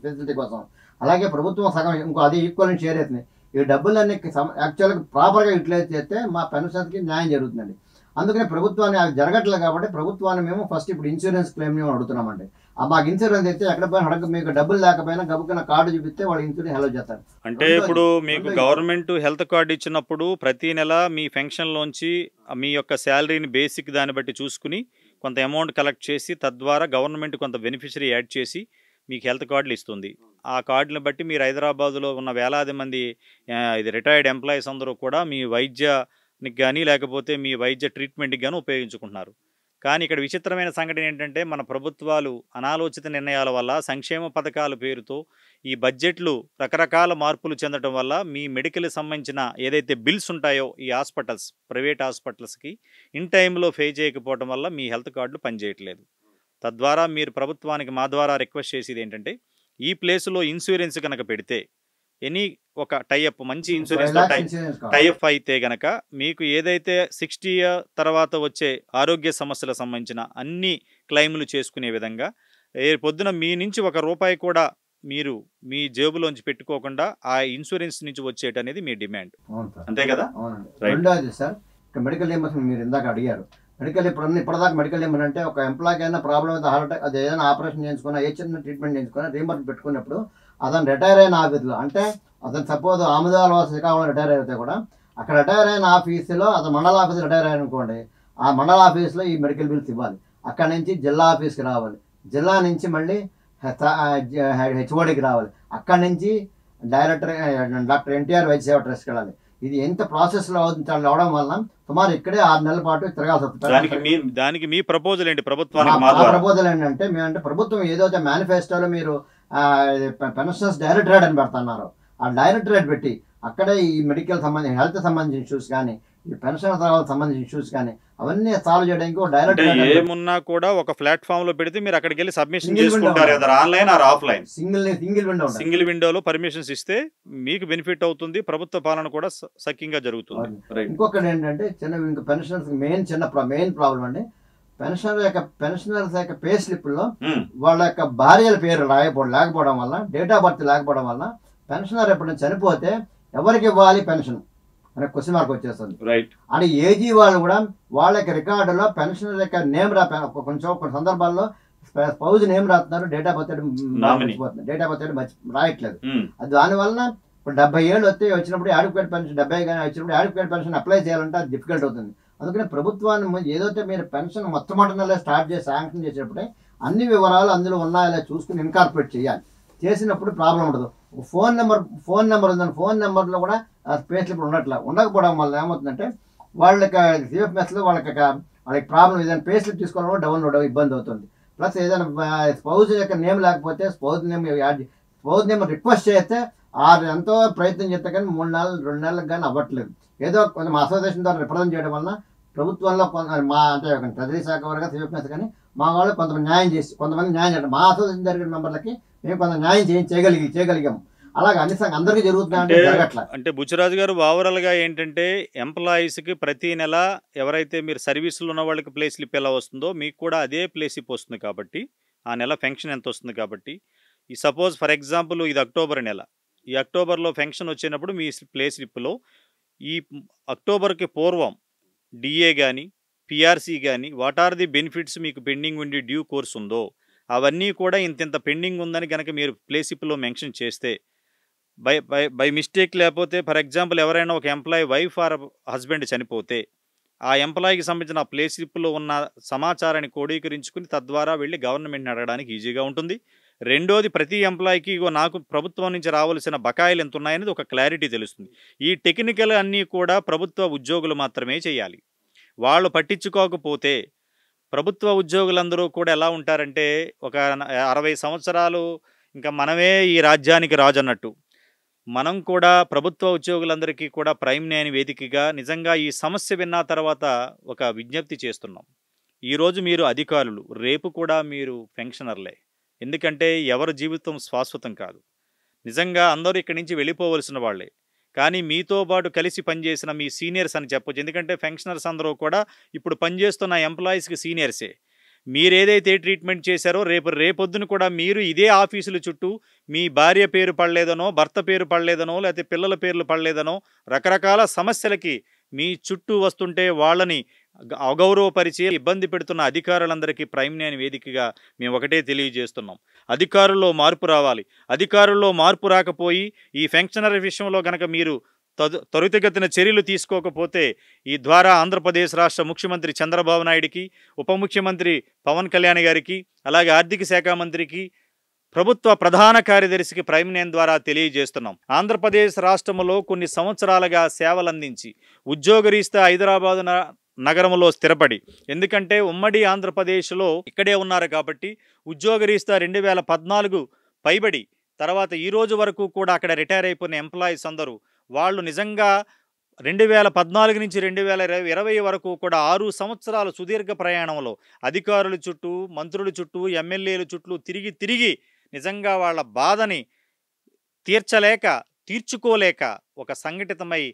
ఫెసిలిటీ కోసం. అలాగే ప్రభుత్వం సగం ఇంకో అది ఈక్వల్ షేర్ అవుతుంది. ఈ డబ్బులన్నీ యాక్చువల్గా ప్రాపర్గా యూటిలైజ్ చేస్తే మా పెన్షన్స్కి న్యాయం జరుగుతుందండి. అందుకని ప్రభుత్వాన్ని అది జరగట్లేదు కాబట్టి ప్రభుత్వాన్ని మేము ఫస్ట్ ఇప్పుడు ఇన్సూరెన్స్ క్లెయిమ్ మేము అడుగుతున్నామండి. మాకు ఇన్సూరెన్స్ అయితే ఎక్కడ పోయినా మీకు డబ్బులు లేకపోయినా గబుక్కున కార్డు చూపిస్తే వాళ్ళు ఇన్సూరెన్స్ హెల్ప్ చేస్తారు. అంటే ఇప్పుడు మీకు గవర్నమెంట్ హెల్త్ కార్డు ఇచ్చినప్పుడు ప్రతి నెల మీ పెన్షన్లోంచి మీ యొక్క శాలరీని బేసిక్ దాన్ని బట్టి చూసుకుని కొంత అమౌంట్ కలెక్ట్ చేసి తద్వారా గవర్నమెంట్ కొంత బెనిఫిషరీ యాడ్ చేసి మీకు హెల్త్ కార్డులు ఇస్తుంది. ఆ కార్డులను బట్టి మీరు హైదరాబాదులో ఉన్న వేలాది మంది ఇది రిటైర్డ్ ఎంప్లాయీస్ అందరూ కూడా మీ వైద్యానికి కానీ లేకపోతే మీ వైద్య ట్రీట్మెంట్కి కానీ ఉపయోగించుకుంటున్నారు. కానీ ఇక్కడ విచిత్రమైన సంఘటన ఏంటంటే మన ప్రభుత్వాలు అనాలోచిత నిర్ణయాల వల్ల సంక్షేమ పథకాల పేరుతో ఈ బడ్జెట్లు రకరకాల మార్పులు చెందడం వల్ల మీ మెడికల్కి సంబంధించిన ఏదైతే బిల్స్ ఉంటాయో ఈ హాస్పిటల్స్ ప్రైవేట్ హాస్పిటల్స్కి ఇన్ టైంలో పే చేయకపోవడం వల్ల మీ హెల్త్ కార్డులు పనిచేయట్లేదు. తద్వారా మీరు ప్రభుత్వానికి మా ద్వారా రిక్వెస్ట్ చేసేది ఏంటంటే ఈ ప్లేస్లో ఇన్సూరెన్స్ కనుక పెడితే ఎనీ ఒక టైఅప్ మంచి ఇన్సూరెన్స్తో టైఅప్ అయితే గనక మీకు ఏదైతే 60 తర్వాత వచ్చే ఆరోగ్య సమస్యలకు సంబంధించిన అన్ని క్లెయిములు చేసుకునే విధంగా పొద్దున మీ నుంచి ₹1 కూడా మీరు మీ జేబులోంచి పెట్టుకోకుండా ఆ ఇన్సూరెన్స్ నుంచి వచ్చేటనేది మీ డిమాండ్. అంతే కదా? రెండోది సార్, మెడికల్ రీయింబర్స్మెంట్ మీరు ఇందాక అడిగారు. మెడికల్ ఇప్పటిదాకా మెడికల్ రీయింబర్స్మెంట్ అంటే ఒక ఎంప్లాయ్కి అయినా ప్రాబ్లం అయితే హార్ట్ అటాక్ అది ఏదైనా ఆపరేషన్ చేయించుకున్నా ఏ చిన్న ట్రీట్మెంట్ చేయించుకున్నా రీయింబర్స్మెంట్ పెట్టుకున్నప్పుడు అతను రిటైర్ అయిన ఆఫీసులో అంటే అతను సపోజ్ ఆముదాల శ్రీకాకుళం రిటైర్ అయితే కూడా అక్కడ రిటైర్ అయిన ఆఫీసులో అతను మండల ఆఫీస్ రిటైర్ అయ్యారు అనుకోండి, ఆ మండల ఆఫీస్లో ఈ మెడికల్ బిల్స్ ఇవ్వాలి. అక్కడి నుంచి జిల్లా ఆఫీస్కి రావాలి, జిల్లా నుంచి మళ్ళీ హెచ్ఓడికి రావాలి, అక్కడి నుంచి డైరెక్టర్ డాక్టర్ ఎన్టీఆర్ వైద్య సేవ ట్రస్ట్కి వెళ్ళాలి. ఇది ఎంత ప్రాసెస్లో అవడం వల్ల సుమారు ఇక్కడే 6 నెలల పాటు తిరగాల్సి వస్తుంది. దానికి మీ ప్రపోజల్ ఏంటి ప్రభుత్వానికి? ప్రపోజల్ ఏంటంటే మేమంటే ప్రభుత్వం ఏదైతే మేనిఫెస్టోలో మీరు పెన్షన్స్ డైరెక్టరేట్ అని పెడుతున్నారు, ఆ డైరెక్టరేట్ పెట్టి అక్కడే ఈ మెడికల్ సంబంధించి హెల్త్ సంబంధించిన ఇష్యూస్ కానీ ఈ పెన్షన్ సంబంధించిన ఇష్యూస్ కానీ అవన్నీ సాల్వ్ చేయడానికి డైరెక్టరేట్ ఏమున్నా కూడా ఒక ప్లాట్ఫామ్ లో పెడితే మీరు అక్కడికి వెళ్ళి సబ్మిషన్ చేసుకుంటారు కదా, ఆన్లైన్ ఆర్ ఆఫ్లైన్. సింగిల్ విండోలో పర్మిషన్స్ ఇస్తే మీకు బెనిఫిట్ అవుతుంది, ప్రభుత్వ పాలన కూడా సఖ్యంగా జరుగుతుంది. ఇంకొకటి ఏంటంటే ఇంకా పెన్షనర్స్ మెయిన్ ప్రాబ్లం అండి, పెన్షనర్స్ యొక్క పే స్లిప్లో వాళ్ళ యొక్క భార్యల పేరు లేకపోవడం వల్ల డేట్ ఆఫ్ బర్త్ లేకపోవడం వల్ల పెన్షనర్ ఎప్పుడైనా చనిపోతే ఎవరికి ఇవ్వాలి పెన్షన్ అనే క్వశ్చన్ మార్క్ వచ్చేస్తుంది. అంటే ఏజీ వాళ్ళు కూడా వాళ్ళ యొక్క రికార్డులో పెన్షనర్ యొక్క నేమ్ కొన్ని సందర్భాల్లో స్పౌజ్ నేమ్ రాస్తున్నారు, డేట్ ఆఫ్ బర్త్ రాయట్లేదు. అది దానివల్ల ఇప్పుడు 70 ఏళ్ళు వచ్చినప్పుడు యాడిక్వేట్ పెన్షన్ 70 కానీ వచ్చినప్పుడు యాడిక్వేట్ పెన్షన్ అప్లై చేయాలంటే అది డిఫికల్ట్ అవుతుంది. అందుకని ప్రభుత్వాన్ని ఏదైతే మీరు పెన్షన్ మొట్టమొదటిలో స్టార్ట్ చేసి శాంక్షన్ చేసేటప్పుడే అన్ని వివరాలు అందులో ఉన్నాయో చూసుకుని ఇన్కార్పొరేట్ చేయాలి. చేసినప్పుడు ప్రాబ్లం ఉండదు. ఫోన్ నెంబర్ ఉందని ఫోన్ నెంబర్లో కూడా పే స్లిప్ ఉండకపోవడం వల్ల ఏమవుతుందంటే వాళ్ళకి సిఎఫ్ఎస్లో వాళ్ళకి ప్రాబ్లం ఏదైనా పే స్లిప్ తీసుకోవడం డౌన్లోడ్ ఇబ్బంది అవుతుంది. ప్లస్ ఏదైనా స్పౌజ్ యొక్క నేమ్ లేకపోతే స్పౌజ్ నేమ్ రిక్వెస్ట్ చేస్తే ఎంతో ప్రయత్నం చేస్తే కానీ 3 నెలలు 2 నెలలకు కానీ అవ్వట్లేదు. ఏదో కొంచెం అసోసియేషన్ ద్వారా రిప్రజెంట్ చేయడం వల్ల ప్రభుత్వంలో మా అంటే ట్రెజరీ శాఖ వరకు సిఎఫ్ఎస్ కానీ మా వాళ్ళు కొంతమంది న్యాయం చేయడం మా అసోసియేషన్ జరిగిన మెంబర్లకి మేము కొంత న్యాయం చేయగలిగాము. అలాగే అందరికీ జరుగుతున్నాయి. అంటే బుచ్చిరాజు గారు ఓవరాల్గా ఏంటంటే ఎంప్లాయీస్కి ప్రతి నెల ఎవరైతే మీరు సర్వీసులో ఉన్న వాళ్ళకి ప్లే స్లిప్ ఎలా వస్తుందో మీకు కూడా అదే ప్లే స్లిప్ వస్తుంది కాబట్టి ఆ నెల పెన్షన్ ఎంత వస్తుంది కాబట్టి ఈ సపోజ్ ఫర్ ఎగ్జాంపుల్ ఇది అక్టోబర్ నెల, ఈ అక్టోబర్లో పెన్షన్ వచ్చినప్పుడు మీ ప్లే స్లిప్లో ఈ అక్టోబర్కి పూర్వం డిఏ కానీ పిఆర్సీ కానీ వాట్ ఆర్ ది బెనిఫిట్స్ మీకు పెండింగ్ ఉండి డ్యూ కోర్స్ ఉందో అవన్నీ కూడా ఇంత పెండింగ్ ఉందని కనుక మీరు ప్లే స్లిప్లో మెన్షన్ చేస్తే బై మిస్టేక్ లేకపోతే ఫర్ ఎగ్జాంపుల్ ఎవరైనా ఒక ఎంప్లాయీ వైఫ్ ఆర్ హస్బెండ్ చనిపోతే ఆ ఎంప్లాయీకి సంబంధించిన ప్లే స్లిప్లో ఉన్న సమాచారాన్ని క్రోడీకరించుకుని తద్వారా వెళ్ళి గవర్నమెంట్ని అడగడానికి ఈజీగా ఉంటుంది. రెండోది ప్రతి ఎంప్లాయీకి నాకు ప్రభుత్వం నుంచి రావాల్సిన బకాయిలు ఎంత ఉన్నాయనేది ఒక క్లారిటీ తెలుస్తుంది. ఈ టెక్నికల్ అన్నీ కూడా ప్రభుత్వ ఉద్యోగులు మాత్రమే చేయాలి. వాళ్ళు పట్టించుకోకపోతే ప్రభుత్వ ఉద్యోగులందరూ కూడా ఎలా ఉంటారంటే ఒక 60 సంవత్సరాలు ఇంకా మనమే ఈ రాజ్యానికి రాజు అన్నట్టు మనం కూడా ప్రభుత్వ ఉద్యోగులందరికీ కూడా ప్రైమ్ న్యాయ వేదికగా నిజంగా ఈ సమస్య విన్న తర్వాత ఒక విజ్ఞప్తి చేస్తున్నాం. ఈరోజు మీరు అధికారులు, రేపు కూడా మీరు పెన్షనర్లే. ఎందుకంటే ఎవరి జీవితం శాశ్వతం కాదు. నిజంగా అందరూ ఇక్కడి నుంచి వెళ్ళిపోవలసిన వాళ్ళే. కానీ మీతో పాటు కలిసి పనిచేసిన మీ సీనియర్స్ అని చెప్పొచ్చు. ఎందుకంటే పెన్షనర్స్ అందరూ కూడా ఇప్పుడు పనిచేస్తున్న ఎంప్లాయీస్కి సీనియర్సే. మీరేదైతే ట్రీట్మెంట్ చేశారో రేపొద్దున కూడా మీరు ఇదే ఆఫీసుల చుట్టూ మీ భార్య పేరు పడలేదనో, భర్త పేరు పడలేదనో, లేకపోతే పిల్లల పేర్లు పడలేదనో రకరకాల సమస్యలకి మీ చుట్టూ వస్తుంటే వాళ్ళని అగౌరవపరిచి ఇబ్బంది పెడుతున్న అధికారులందరికీ ప్రైమ్ న్యాయ వేదికగా మేము ఒకటే తెలియజేస్తున్నాం. అధికారుల్లో మార్పు రావాలి. అధికారుల్లో మార్పు రాకపోయి ఈ పెన్షనర్ విషయంలో గనక మీరు త్వరితగతిన చర్యలు తీసుకోకపోతే ఈ ద్వారా ఆంధ్రప్రదేశ్ రాష్ట్ర ముఖ్యమంత్రి చంద్రబాబు నాయుడికి, ఉప ముఖ్యమంత్రి పవన్ కళ్యాణ్ గారికి, అలాగే ఆర్థిక శాఖ మంత్రికి ప్రభుత్వ ప్రధాన కార్యదర్శికి ప్రైమ్ నైన్ ద్వారా తెలియజేస్తున్నాం. ఆంధ్రప్రదేశ్ రాష్ట్రంలో కొన్ని సంవత్సరాలుగా సేవలందించి ఉద్యోగరీత్యా హైదరాబాద్ నగరంలో స్థిరపడి, ఎందుకంటే ఉమ్మడి ఆంధ్రప్రదేశ్లో ఇక్కడే ఉన్నారు కాబట్టి ఉద్యోగరీత్యా 2014 పైబడి తర్వాత ఈ రోజు వరకు కూడా అక్కడ రిటైర్ అయిపోయిన ఎంప్లాయీస్ అందరూ వాళ్ళు నిజంగా 2014 నుంచి 2020 వరకు కూడా 6 సంవత్సరాల సుదీర్ఘ ప్రయాణంలో అధికారుల చుట్టూ, మంత్రుల చుట్టూ, ఎమ్మెల్యేల చుట్టూ తిరిగి తిరిగి నిజంగా వాళ్ళ బాధని తీర్చుకోలేక ఒక సంఘటితమై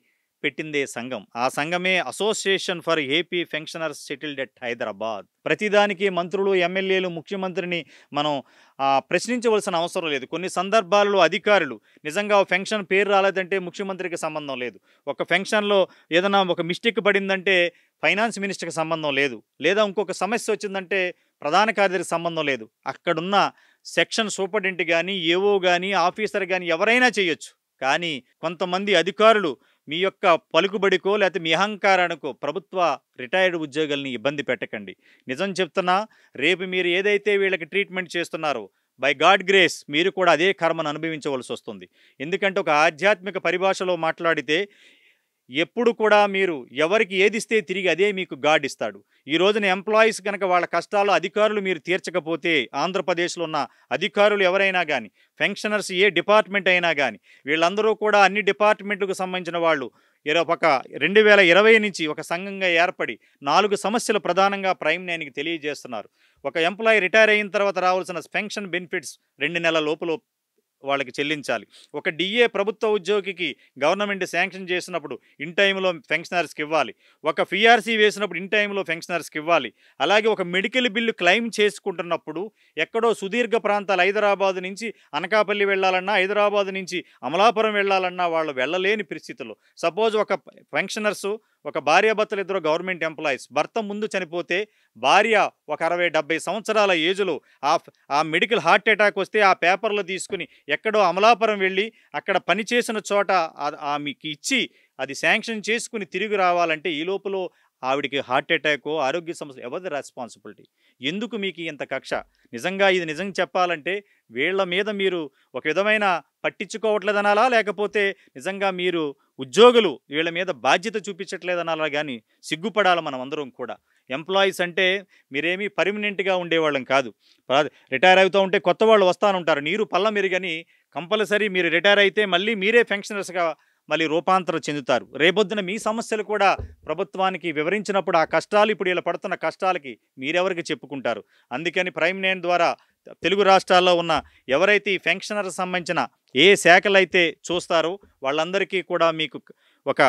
పెట్టిందే సంఘం. ఆ సంఘమే association for AP pensioners settled at Hyderabad. ప్రతిదానికి మంత్రులు, ఎమ్మెల్యేలు, ముఖ్యమంత్రిని మనం ప్రశ్నించవలసిన అవసరం లేదు. కొన్ని సందర్భాల్లో అధికారులు నిజంగా పెన్షన్ పేరు రాలేదంటే ముఖ్యమంత్రికి సంబంధం లేదు. ఒక పెన్షన్లో ఏదైనా ఒక మిస్టేక్ పడిందంటే ఫైనాన్స్ మినిస్టర్కి సంబంధం లేదు. లేదా ఇంకొక సమస్య వచ్చిందంటే ప్రధాన కార్యదర్శికి సంబంధం లేదు. అక్కడున్న సెక్షన్ సూపరింటెండెంట్ కానీ, ఏఓ కానీ, ఆఫీసర్ కానీ ఎవరైనా చేయొచ్చు. కానీ కొంతమంది అధికారులు మీ యొక్క పలుకుబడికో లేకపోతే మీ అహంకారానికో ప్రభుత్వ రిటైర్డ్ ఉద్యోగుల్ని ఇబ్బంది పెట్టకండి. నిజం చెప్తున్నా, రేపు మీరు ఏదైతే వీళ్ళకి ట్రీట్మెంట్ చేస్తున్నారో బై గాడ్ గ్రేస్ మీరు కూడా అదే కర్మను అనుభవించవలసి వస్తుంది. ఎందుకంటే ఒక ఆధ్యాత్మిక పరిభాషలో మాట్లాడితే ఎప్పుడు కూడా మీరు ఎవరికి ఏది ఇస్తే తిరిగి అదే మీకు గాడ్ ఇస్తాడు. ఈ రోజున ఎంప్లాయీస్ కనుక వాళ్ళ కష్టాలు అధికారులు మీరు తీర్చకపోతే, ఆంధ్రప్రదేశ్లో ఉన్న అధికారులు ఎవరైనా కానీ, పెన్షనర్స్ ఏ డిపార్ట్మెంట్ అయినా కానీ, వీళ్ళందరూ కూడా అన్ని డిపార్ట్మెంట్లకు సంబంధించిన వాళ్ళు ఒక 2020 నుంచి ఒక సంఘంగా ఏర్పడి 4 సమస్యలు ప్రధానంగా ప్రైమ్ నైన్కి తెలియజేస్తున్నారు. ఒక ఎంప్లాయీ రిటైర్ అయిన తర్వాత రావాల్సిన పెన్షన్ బెనిఫిట్స్ 2 నెలల లోపల వాళ్ళకి చెల్లించాలి. ఒక డిఏ ప్రభుత్వ ఉద్యోగికి గవర్నమెంట్ శాంక్షన్ చేసినప్పుడు ఇన్ టైంలో పెన్షనర్స్కి ఇవ్వాలి. ఒక పిఆర్సీ వేసినప్పుడు ఇన్ టైంలో పెన్షనర్స్కి ఇవ్వాలి. అలాగే ఒక మెడికల్ బిల్లు క్లెయిమ్ చేసుకుంటున్నప్పుడు ఎక్కడో సుదీర్ఘ ప్రాంతాలు హైదరాబాద్ నుంచి అనకాపల్లి వెళ్ళాలన్నా, హైదరాబాద్ నుంచి అమలాపురం వెళ్ళాలన్నా వాళ్ళు వెళ్ళలేని పరిస్థితుల్లో, సపోజ్ ఒక పెన్షనర్సు ఒక భార్యాభర్తలు ఇద్దరు గవర్నమెంట్ ఎంప్లాయీస్, భర్త ముందు చనిపోతే భార్య ఒక 60-70 సంవత్సరాల ఏజ్లో ఆ మెడికల్ హార్ట్ అటాక్ వస్తే ఆ పేపర్లు తీసుకుని ఎక్కడో అమలాపురం వెళ్ళి అక్కడ పనిచేసిన చోట మీకు ఇచ్చి అది శాంక్షన్ చేసుకుని తిరిగి రావాలంటే ఈ లోపల ఆవిడికి హార్ట్ అటాకో ఆరోగ్య సమస్య, ఎవరిది రెస్పాన్సిబిలిటీ? ఎందుకు మీకు ఇంత కక్ష? నిజంగా ఇది నిజం చెప్పాలంటే వీళ్ళ మీద మీరు ఒక విధమైన పట్టించుకోవట్లేదనాలా, లేకపోతే నిజంగా మీరు ఉద్యోగులు వీళ్ళ మీద బాధ్యత చూపించట్లేదనాలా? కానీ సిగ్గుపడాలి మనం అందరం కూడా. ఎంప్లాయీస్ అంటే మీరేమీ పర్మనెంట్గా ఉండేవాళ్ళం కాదు. రిటైర్ అవుతూ ఉంటే కొత్త వాళ్ళు వస్తానుంటారు. నీరు పళ్ళ మెరుగని కంపల్సరీ మీరు రిటైర్ అయితే మళ్ళీ మీరే పెన్షనర్స్గా మళ్ళీ రూపాంతరం చెందుతారు. రేపొద్దున మీ సమస్యలు కూడా ప్రభుత్వానికి వివరించినప్పుడు ఆ కష్టాలు, ఇప్పుడు ఇలా పడుతున్న కష్టాలకి మీరెవరికి చెప్పుకుంటారు? అందుకని ప్రైమ్ నైన్ ద్వారా తెలుగు రాష్ట్రాల్లో ఉన్న ఎవరైతే ఈ పెన్షనర్ సంబంధించిన ఏ శాఖలైతే చూస్తారో వాళ్ళందరికీ కూడా మీకు ఒక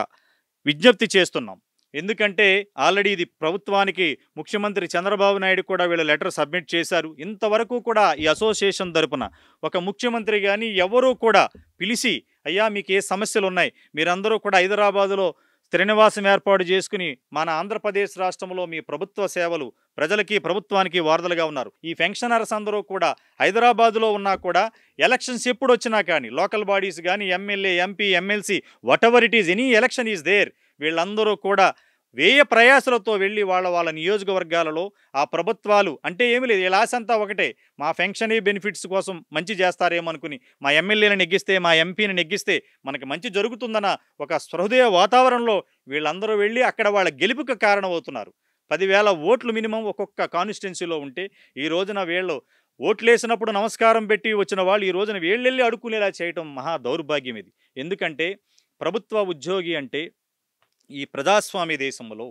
విజ్ఞప్తి చేస్తున్నాం. ఎందుకంటే ఆల్రెడీ ఇది ప్రభుత్వానికి ముఖ్యమంత్రి చంద్రబాబు నాయుడు కూడా వీళ్ళ లెటర్ సబ్మిట్ చేశారు. ఇంతవరకు కూడా ఈ అసోసియేషన్ తరపున ఒక ముఖ్యమంత్రి కానీ ఎవరూ కూడా పిలిచి అయ్యా మీకు ఏ సమస్యలు ఉన్నాయి, మీరందరూ కూడా హైదరాబాదులో స్థిర నివాసం ఏర్పాటు చేసుకుని మన ఆంధ్రప్రదేశ్ రాష్ట్రంలో మీ ప్రభుత్వ సేవలు ప్రజలకి ప్రభుత్వానికి వారధులుగా ఉన్నారు. ఈ పెన్షనర్స్ అందరూ కూడా హైదరాబాదులో ఉన్నా కూడా ఎలక్షన్స్ ఎప్పుడు వచ్చినా కానీ లోకల్ బాడీస్ కానీ, MLA, MP, MLC, whatever it is, any election is there, వీళ్ళందరూ కూడా వ్యయ ప్రయాసలతో వెళ్ళి వాళ్ళ నియోజకవర్గాలలో ఆ ప్రభుత్వాలు అంటే ఏమీ లేదు, వీళ్ళ ఆశ అంతా ఒకటే, మా పెన్షన్ బెనిఫిట్స్ కోసం మంచి చేస్తారేమో అనుకుని మా ఎమ్మెల్యేలను నెగ్గిస్తే, మా ఎంపీని నెగ్గిస్తే మనకి మంచి జరుగుతుందన్న ఒక సహృదయ వాతావరణంలో వీళ్ళందరూ వెళ్ళి అక్కడ వాళ్ళ గెలుపుకు కారణమవుతున్నారు. 10,000 ఓట్లు మినిమం ఒక్కొక్క కాన్స్టిట్యున్సీలో ఉంటే ఈ రోజున వీళ్ళు ఓట్లేసినప్పుడు నమస్కారం పెట్టి వచ్చిన వాళ్ళు ఈ రోజున వీళ్ళెళ్ళి అడుక్కునేలా చేయటం మహా దౌర్భాగ్యం ఇది. ఎందుకంటే ప్రభుత్వ ఉద్యోగి అంటే ఈ ప్రజాస్వామ్య దేశంలో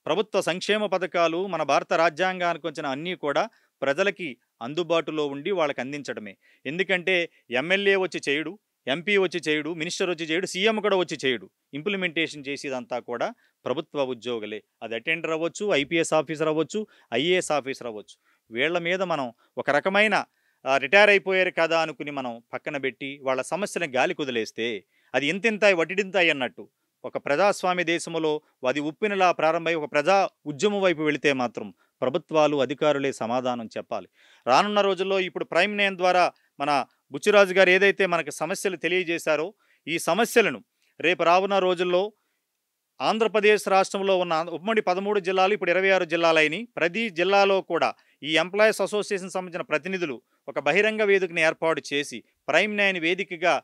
ప్రభుత్వ సంక్షేమ పథకాలు మన భారత రాజ్యాంగానికి వచ్చిన అన్నీ కూడా ప్రజలకి అందుబాటులో ఉండి వాళ్ళకి అందించడమే. ఎందుకంటే ఎమ్మెల్యే వచ్చి చేయడు, ఎంపీ వచ్చి చేయడు, మినిస్టర్ వచ్చి చేయడు, సీఎం కూడా వచ్చి చేయడు. ఇంప్లిమెంటేషన్ చేసేదంతా కూడా ప్రభుత్వ ఉద్యోగులే. అది అటెండర్ అవ్వచ్చు, ఐపీఎస్ ఆఫీసర్ అవ్వచ్చు, ఐఏఎస్ ఆఫీసర్ అవ్వచ్చు. వీళ్ళ మీద మనం ఒక రకమైన రిటైర్ అయిపోయారు కదా అనుకుని మనం పక్కన పెట్టి వాళ్ళ సమస్యలను గాలి కుదిలేస్తే అది ఇంతింతాయి వడ్డింతాయి అన్నట్టు. ఒక ప్రజాస్వామ్య దేశంలో అది ఉప్పినలా ప్రారంభమై ఒక ప్రజా ఉద్యమం వైపు వెళితే మాత్రం ప్రభుత్వాలు, అధికారులే సమాధానం చెప్పాలి. రానున్న రోజుల్లో ఇప్పుడు ప్రైమ్ నైన్ ద్వారా మన బుచ్చిరాజు గారు ఏదైతే మనకు సమస్యలు తెలియజేశారో ఈ సమస్యలను రేపు రానున్న రోజుల్లో ఆంధ్రప్రదేశ్ రాష్ట్రంలో ఉన్న ఉమ్మడి 13 జిల్లాలు ఇప్పుడు 26 జిల్లాలైనవి. ప్రతి జిల్లాలో కూడా ఈ ఎంప్లాయీస్ అసోసియేషన్ సంబంధించిన ప్రతినిధులు ఒక బహిరంగ వేదికని ఏర్పాటు చేసి ప్రైమ్ 9 వేదికగా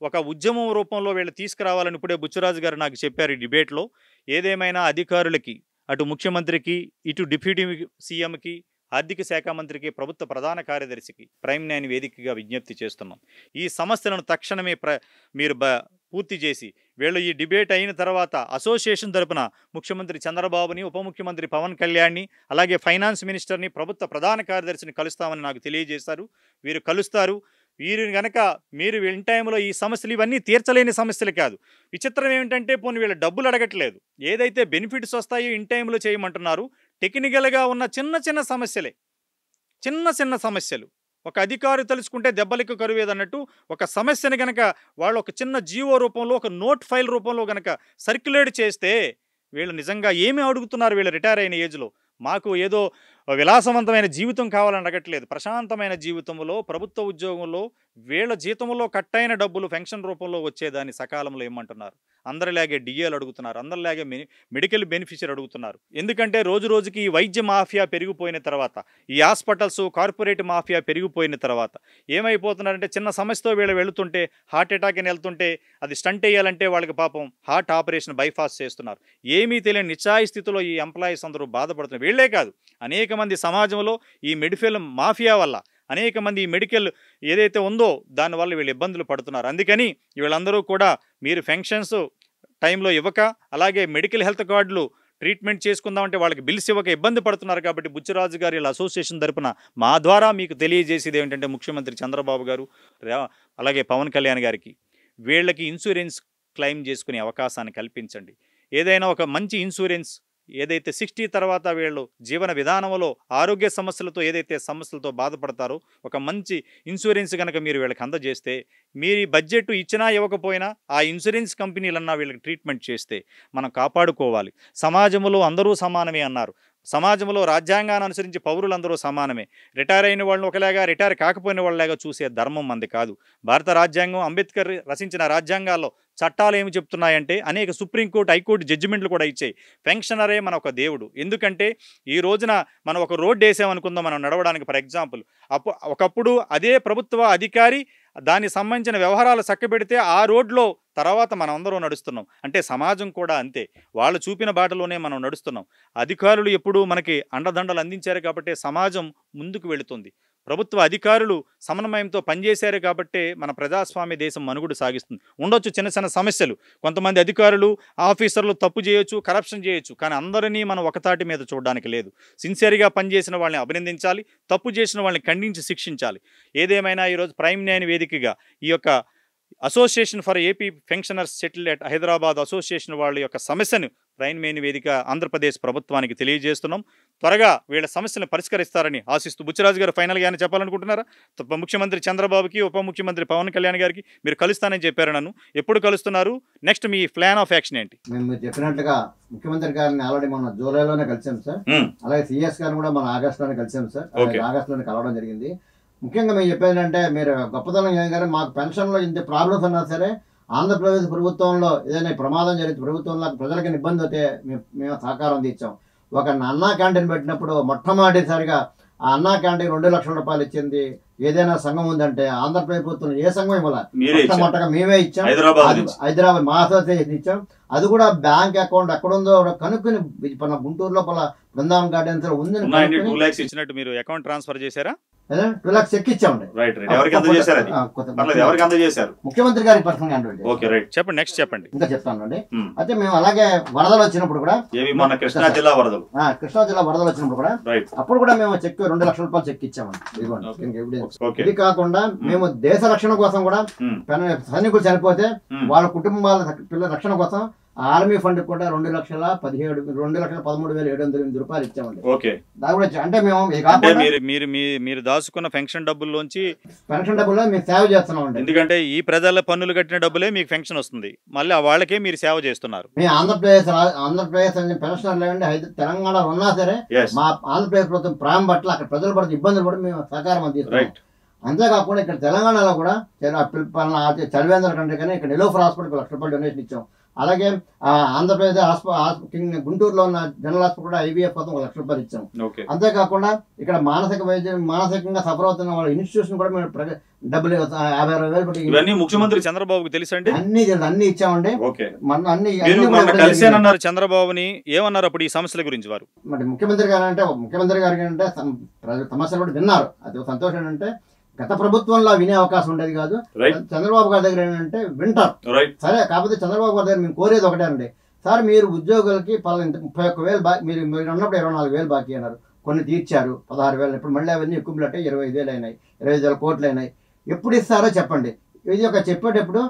ఒక ఉద్యమం రూపంలో వీళ్ళు తీసుకురావాలని ఇప్పుడే బుచ్చరాజు గారు నాకు చెప్పారు ఈ డిబేట్లో. ఏదేమైనా అధికారులకి, అటు ముఖ్యమంత్రికి, ఇటు డిప్యూటీ సీఎంకి, ఆర్థిక శాఖ మంత్రికి, ప్రభుత్వ ప్రధాన కార్యదర్శికి ప్రైమ్ 9 వేదికగా విజ్ఞప్తి చేస్తున్నాం. ఈ సమస్యలను తక్షణమే మీరు పూర్తి చేసి వీళ్ళు ఈ డిబేట్ అయిన తర్వాత అసోసియేషన్ తరపున ముఖ్యమంత్రి చంద్రబాబుని, ఉప ముఖ్యమంత్రి పవన్ కళ్యాణ్ని, అలాగే ఫైనాన్స్ మినిస్టర్ని, ప్రభుత్వ ప్రధాన కార్యదర్శిని కలుస్తామని నాకు తెలియజేశారు. వీరు కలుస్తారు. వీరు కనుక మీరు ఇన్ టైంలో ఈ సమస్యలు ఇవన్నీ తీర్చలేని సమస్యలు కాదు. విచిత్రం ఏమిటంటే పోనీ వీళ్ళ డబ్బులు అడగట్లేదు, ఏదైతే బెనిఫిట్స్ వస్తాయో ఇన్ టైంలో చేయమంటున్నారు. టెక్నికల్గా ఉన్న చిన్న చిన్న సమస్యలే, చిన్న సమస్యలు. ఒక అధికారి తెలుసుకుంటే దెబ్బలకు కరువేదన్నట్టు ఒక సమస్యని కనుక వాళ్ళు ఒక చిన్న జీవో రూపంలో, ఒక నోట్ ఫైల్ రూపంలో కనుక సర్క్యులేట్ చేస్తే వీళ్ళు నిజంగా ఏమి అడుగుతున్నారు? వీళ్ళు రిటైర్ అయిన ఏజ్లో మాకు ఏదో విలాసవంతమైన జీవితం కావాలని అడగట్లేదు. ప్రశాంతమైన జీవితంలో, ప్రభుత్వ ఉద్యోగంలో వీళ్ళ జీతంలో కట్టైన డబ్బులు పెన్షన్ రూపంలో వచ్చేదాన్ని సకాలంలో ఇమ్మంటున్నారు. అందరిలాగే డిఏలు అడుగుతున్నారు, అందరిలాగే మెడికల్ బెనిఫిషియరీ అడుగుతున్నారు. ఎందుకంటే రోజు రోజుకి ఈ వైద్య మాఫియా పెరిగిపోయిన తర్వాత, ఈ హాస్పిటల్స్ కార్పొరేట్ మాఫియా పెరిగిపోయిన తర్వాత ఏమైపోతున్నారంటే చిన్న సమస్యతో వీళ్ళు వెళుతుంటే, హార్ట్ అటాక్ అని వెళ్తుంటే అది స్టంట్ వేయాలంటే వాళ్ళకి పాపం హార్ట్ ఆపరేషన్ బైపాస్ చేస్తున్నారు. ఏమీ తెలియని నిశ్చాయ స్థితిలో ఈ ఎంప్లాయీస్ అందరూ బాధపడుతున్నారు. వీళ్ళే కాదు, అనేక మంది సమాజంలో ఈ మెడికల్ మాఫియా వల్ల అనేక మంది ఈ మెడికల్ ఏదైతే ఉందో దానివల్ల వీళ్ళు ఇబ్బందులు పడుతున్నారు. అందుకని వీళ్ళందరూ కూడా మీరు పెన్షన్స్ టైంలో ఇవ్వక, అలాగే మెడికల్ హెల్త్ కార్డులు ట్రీట్మెంట్ చేసుకుందామంటే వాళ్ళకి బిల్స్ ఇవ్వక ఇబ్బంది పడుతున్నారు. కాబట్టి బుచ్చరాజు గారి వీళ్ళ అసోసియేషన్ తరపున మా ద్వారా మీకు తెలియజేసేది ఏమిటంటే ముఖ్యమంత్రి చంద్రబాబు గారు, అలాగే పవన్ కళ్యాణ్ గారికి వీళ్ళకి ఇన్సూరెన్స్ క్లెయిమ్ చేసుకునే అవకాశాన్ని కల్పించండి. ఏదైనా ఒక మంచి ఇన్సూరెన్స్ ఏదైతే 60 తర్వాత వీళ్ళు జీవన విధానంలో ఆరోగ్య సమస్యలతో ఏదైతే సమస్యలతో బాధపడతారో ఒక మంచి ఇన్సూరెన్స్ కనుక మీరు వీళ్ళకి అందజేస్తే, మీరు బడ్జెట్ ఇచ్చినా ఇవ్వకపోయినా ఆ ఇన్సూరెన్స్ కంపెనీలన్నా వీళ్ళకి ట్రీట్మెంట్ చేస్తే మనం కాపాడుకోవాలి. సమాజంలో అందరూ సమానమే అన్నారు. సమాజంలో రాజ్యాంగాన్ని అనుసరించి పౌరులందరూ సమానమే. రిటైర్ అయిన వాళ్ళని ఒకలాగా, రిటైర్ కాకపోయిన వాళ్ళలాగా చూసే ధర్మం మంది కాదు. భారత రాజ్యాంగం, అంబేద్కర్ రచించిన రాజ్యాంగాల్లో చట్టాలు ఏమి చెప్తున్నాయంటే అనేక సుప్రీంకోర్టు, హైకోర్టు జడ్జిమెంట్లు కూడా ఇచ్చాయి. పెన్షనరే మన ఒక దేవుడు. ఎందుకంటే ఈ రోజున మనం ఒక రోడ్డు వేసామనుకుందాం మనం నడవడానికి, ఫర్ ఎగ్జాంపుల్ ఒకప్పుడు అదే ప్రభుత్వ అధికారి దానికి సంబంధించిన వ్యవహారాలు చక్కబెడితే ఆ రోడ్లో తర్వాత మనం అందరం నడుస్తున్నాం. అంటే సమాజం కూడా అంతే, వాళ్ళు చూపిన బాటలోనే మనం నడుస్తున్నాం. అధికారులు ఎప్పుడూ మనకి అండదండలు అందించారు కాబట్టి సమాజం ముందుకు వెళుతుంది. ప్రభుత్వ అధికారులు సమన్వయంతో పనిచేశారు కాబట్టే మన ప్రజాస్వామ్య దేశం మనుగడ సాగిస్తుంది. ఉండొచ్చు చిన్న చిన్న సమస్యలు, కొంతమంది అధికారులు ఆఫీసర్లు తప్పు చేయొచ్చు, కరప్షన్ చేయొచ్చు, కానీ అందరినీ మనం ఒకతాటి మీద చూడడానికి లేదు. సిన్సియర్గా పనిచేసిన వాళ్ళని అభినందించాలి, తప్పు చేసిన వాళ్ళని ఖండించి శిక్షించాలి. ఏదేమైనా ఈరోజు ప్రైమ్ 9 వేదికగా ఈ యొక్క association for AP pensioners settled at Hyderabad association వాళ్ళ యొక్క సమస్యను ప్రైమ్ 9 వేదిక ఆంధ్రప్రదేశ్ ప్రభుత్వానికి తెలియజేస్తున్నాం. త్వరగా వీళ్ళ సమస్యలను పరిష్కరిస్తారని ఆశిస్తూ బుచ్చరాజు గారు ఫైనల్గా ఏమైనా చెప్పాలనుకుంటున్నారా? ముఖ్యమంత్రి చంద్రబాబుకి, ఉప ముఖ్యమంత్రి పవన్ కళ్యాణ్ గారికి మీరు కలుస్తానని చెప్పారు. నన్ను ఎప్పుడు కలుస్తున్నారు? నెక్స్ట్ మీ ప్లాన్ ఆఫ్ యాక్షన్ ఏంటి? మేము చెప్పినట్లుగా ముఖ్యమంత్రి గారిని ఆల్రెడీ మనం జూలైలోనే కలిసాం సార్. అలాగే సిఎస్ గారిని కూడా మనం ఆగస్టులోనే కలిసాం సార్. ఆగస్టులోనే కలవడం జరిగింది. ముఖ్యంగా మేము చెప్పేది అంటే, మీరు గొప్పతనం కానీ మాకు పెన్షన్లో ఇంత ప్రాబ్లమ్స్ ఉన్నా సరే ఆంధ్రప్రదేశ్ ప్రభుత్వంలో ఏదైనా ప్రమాదం జరిగితే ప్రభుత్వంలో ప్రజలకు ఇబ్బంది అయితే మేము సహకారం అందించాం. ఒక అన్నా క్యాంటీన్ పెట్టినప్పుడు మొట్టమొదటిసారిగా ఆ అన్నా క్యాంటీన్ 2 లక్షల రూపాయలు ఇచ్చింది ఏదైనా సంఘం ఉందంటే ఆంధ్రప్రదేశ్ ప్రభుత్వం ఏ సంఘం ఇవ్వాలి, మొట్టమొదటగా మేమే ఇచ్చాం. హైదరాబాద్ మా అసోసియేషన్ ఇచ్చాం. అది కూడా బ్యాంక్ అకౌంట్ ఎక్కడుందో కనుక్కుని మన గుంటూరు లోపల బృందావన్ గార్డెన్స్ లో ఉంది. 2 lakhs ఇచ్చినట్టు మీరు అకౌంట్ ట్రాన్స్ఫర్ చేశారా? 2 lakhs చెక్ ఇచ్చామండి. ముఖ్యమంత్రి గారికి పర్సనల్ గా. చెప్పండి, నెక్స్ట్ చెప్పండి. ఇంకా చెప్తాను అండి. అయితే మేము అలాగే వరదలు వచ్చినప్పుడు కూడా, కృష్ణా జిల్లా వరదలు వచ్చినప్పుడు కూడా అప్పుడు కూడా మేము చెక్ 2 లక్షల రూపాయలు చెక్ ఇచ్చామండి. ఇది కాకుండా మేము దేశ రక్షణ కోసం కూడా సైనికులు చనిపోతే వాళ్ళ కుటుంబాల పిల్లల రక్షణ కోసం ఆర్మీ ఫండ్ కూడా 2,13,708 రూపాయలు ఇచ్చామండి. అంటే మీరు దాచుకున్న పెన్షన్ డబ్బుల్లోంచి మేము సేవ చేస్తున్నాం అండి. ఎందుకంటే ఈ ప్రజల పన్నులు కట్టిన డబ్బులే మీకు పెన్షన్ వస్తుంది, మళ్ళీ వాళ్ళకే మీరు సేవ చేస్తున్నారు. మేము ఆంధ్రప్రదేశ్ పెన్షనర్ లేవండి, తెలంగాణలో ఉన్నా సరే మా ఆంధ్రప్రదేశ్ ప్రభుత్వం ప్రాయం పట్ల అక్కడ ప్రజలు పడుతున్న ఇబ్బందులు కూడా మేము సహకారం అందిస్తున్నాం. అంతేకాకుండా ఇక్కడ తెలంగాణలో కూడా చలివేంద్ర కంటే కానీ ఇక్కడ నిలోఫర్ హాస్పిటల్కి 1,00,000 రూపాయలు డొనేషన్ ఇచ్చాం. అలాగే ఆంధ్రప్రదేశ్ గుంటూరులో ఉన్న జనరల్ హాస్పిటల్ కూడా ఐవీఎఫ్ కోసం 1 లక్ష రూపాయలు ఇచ్చాం. అంతేకాకుండా ఇక్కడ మానసికంగా సఫర్ అవుతున్న వాళ్ళ ఇన్స్టిట్యూషన్ కూడా మేము డబ్బులు 50-60 వేలు ఇవన్నీ ముఖ్యమంత్రి చంద్రబాబుకి తెలుసండి. అన్ని ఇచ్చామండి. కలిసానన్నారు చంద్రబాబుని, ఏమన్నారు అప్పుడు ఈ సమస్యల గురించి వారు? మరి ముఖ్యమంత్రి గారికి అంటే సమస్యలు కూడా విన్నారు. అది సంతోషం. ఏంటంటే గత ప్రభుత్వంలో వినే అవకాశం ఉండేది కాదు. చంద్రబాబు గారి దగ్గర ఏంటంటే వింటారు. సరే, కాకపోతే చంద్రబాబు గారి దగ్గర మేము కోరేది ఒకటేనండి, సార్ మీరు ఉద్యోగులకి 31,000 మీరు ఉన్నప్పుడు 24,000 బాకీ అన్నారు, కొన్ని తీర్చారు 16,000. ఇప్పుడు మళ్ళీ అవన్నీ ఎక్కువ 25,000 అయినాయి, 25,000 కోట్లు అయినాయి. ఎప్పుడు ఇస్తారో చెప్పండి. ఇది చెప్పేటప్పుడు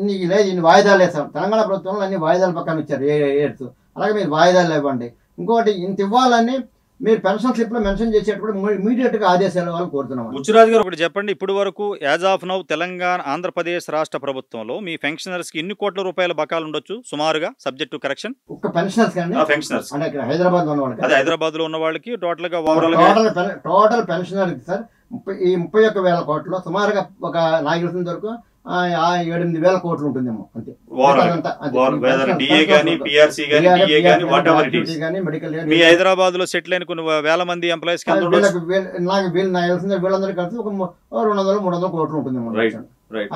ఇన్ని వాయిదాలు వేస్తాం. తెలంగాణ ప్రభుత్వంలో అన్ని వాయిదాల పక్కన ఇచ్చారు ఏడ్స్. అలాగే మీరు వాయిదాలు ఇవ్వండి. ఇంకోటి ఇంత ఇవ్వాలని మీరు పెన్షన్ స్లిప్ లో మెన్షన్ చేసేటప్పుడు ఇమీడియట్ గా ఆదేశాలు వాళ్ళు కోరుతున్నాం. బుచ్చిరాజు గారు ఒకటి చెప్పండి, ఇప్పుడు వరకు as of now Telangana Andhra Pradesh రాష్ట్ర ప్రభుత్వంలో మీ పెన్షనర్స్ కి ఎన్ని కోట్ల రూపాయల బకాలు ఉండొచ్చు సుమారుగా, సబ్జెక్ట్ టు కరెక్షన్? ఒక్క పెన్షనర్స్ అంటే ఇక్కడ హైదరాబాద్ లో ఉన్న వాళ్ళకి, అదే హైదరాబాద్ లో ఉన్న వాళ్ళకి టోటల్ గా టోటల్ పెన్షనర్ సార్ 31,000 కోట్లు సుమారుగా ఒక నాకు తెలిసిన వరకు 7-8,000 కోట్లు ఉంటుందేమో అంతే. హైదరాబాద్ లో సెటిల్ అయిన కొన్ని వేల మంది ఎంప్లాయీస్ వీళ్ళందరూ కలిసి ఒక 200-300 కోట్లు ఉంటుందేమో.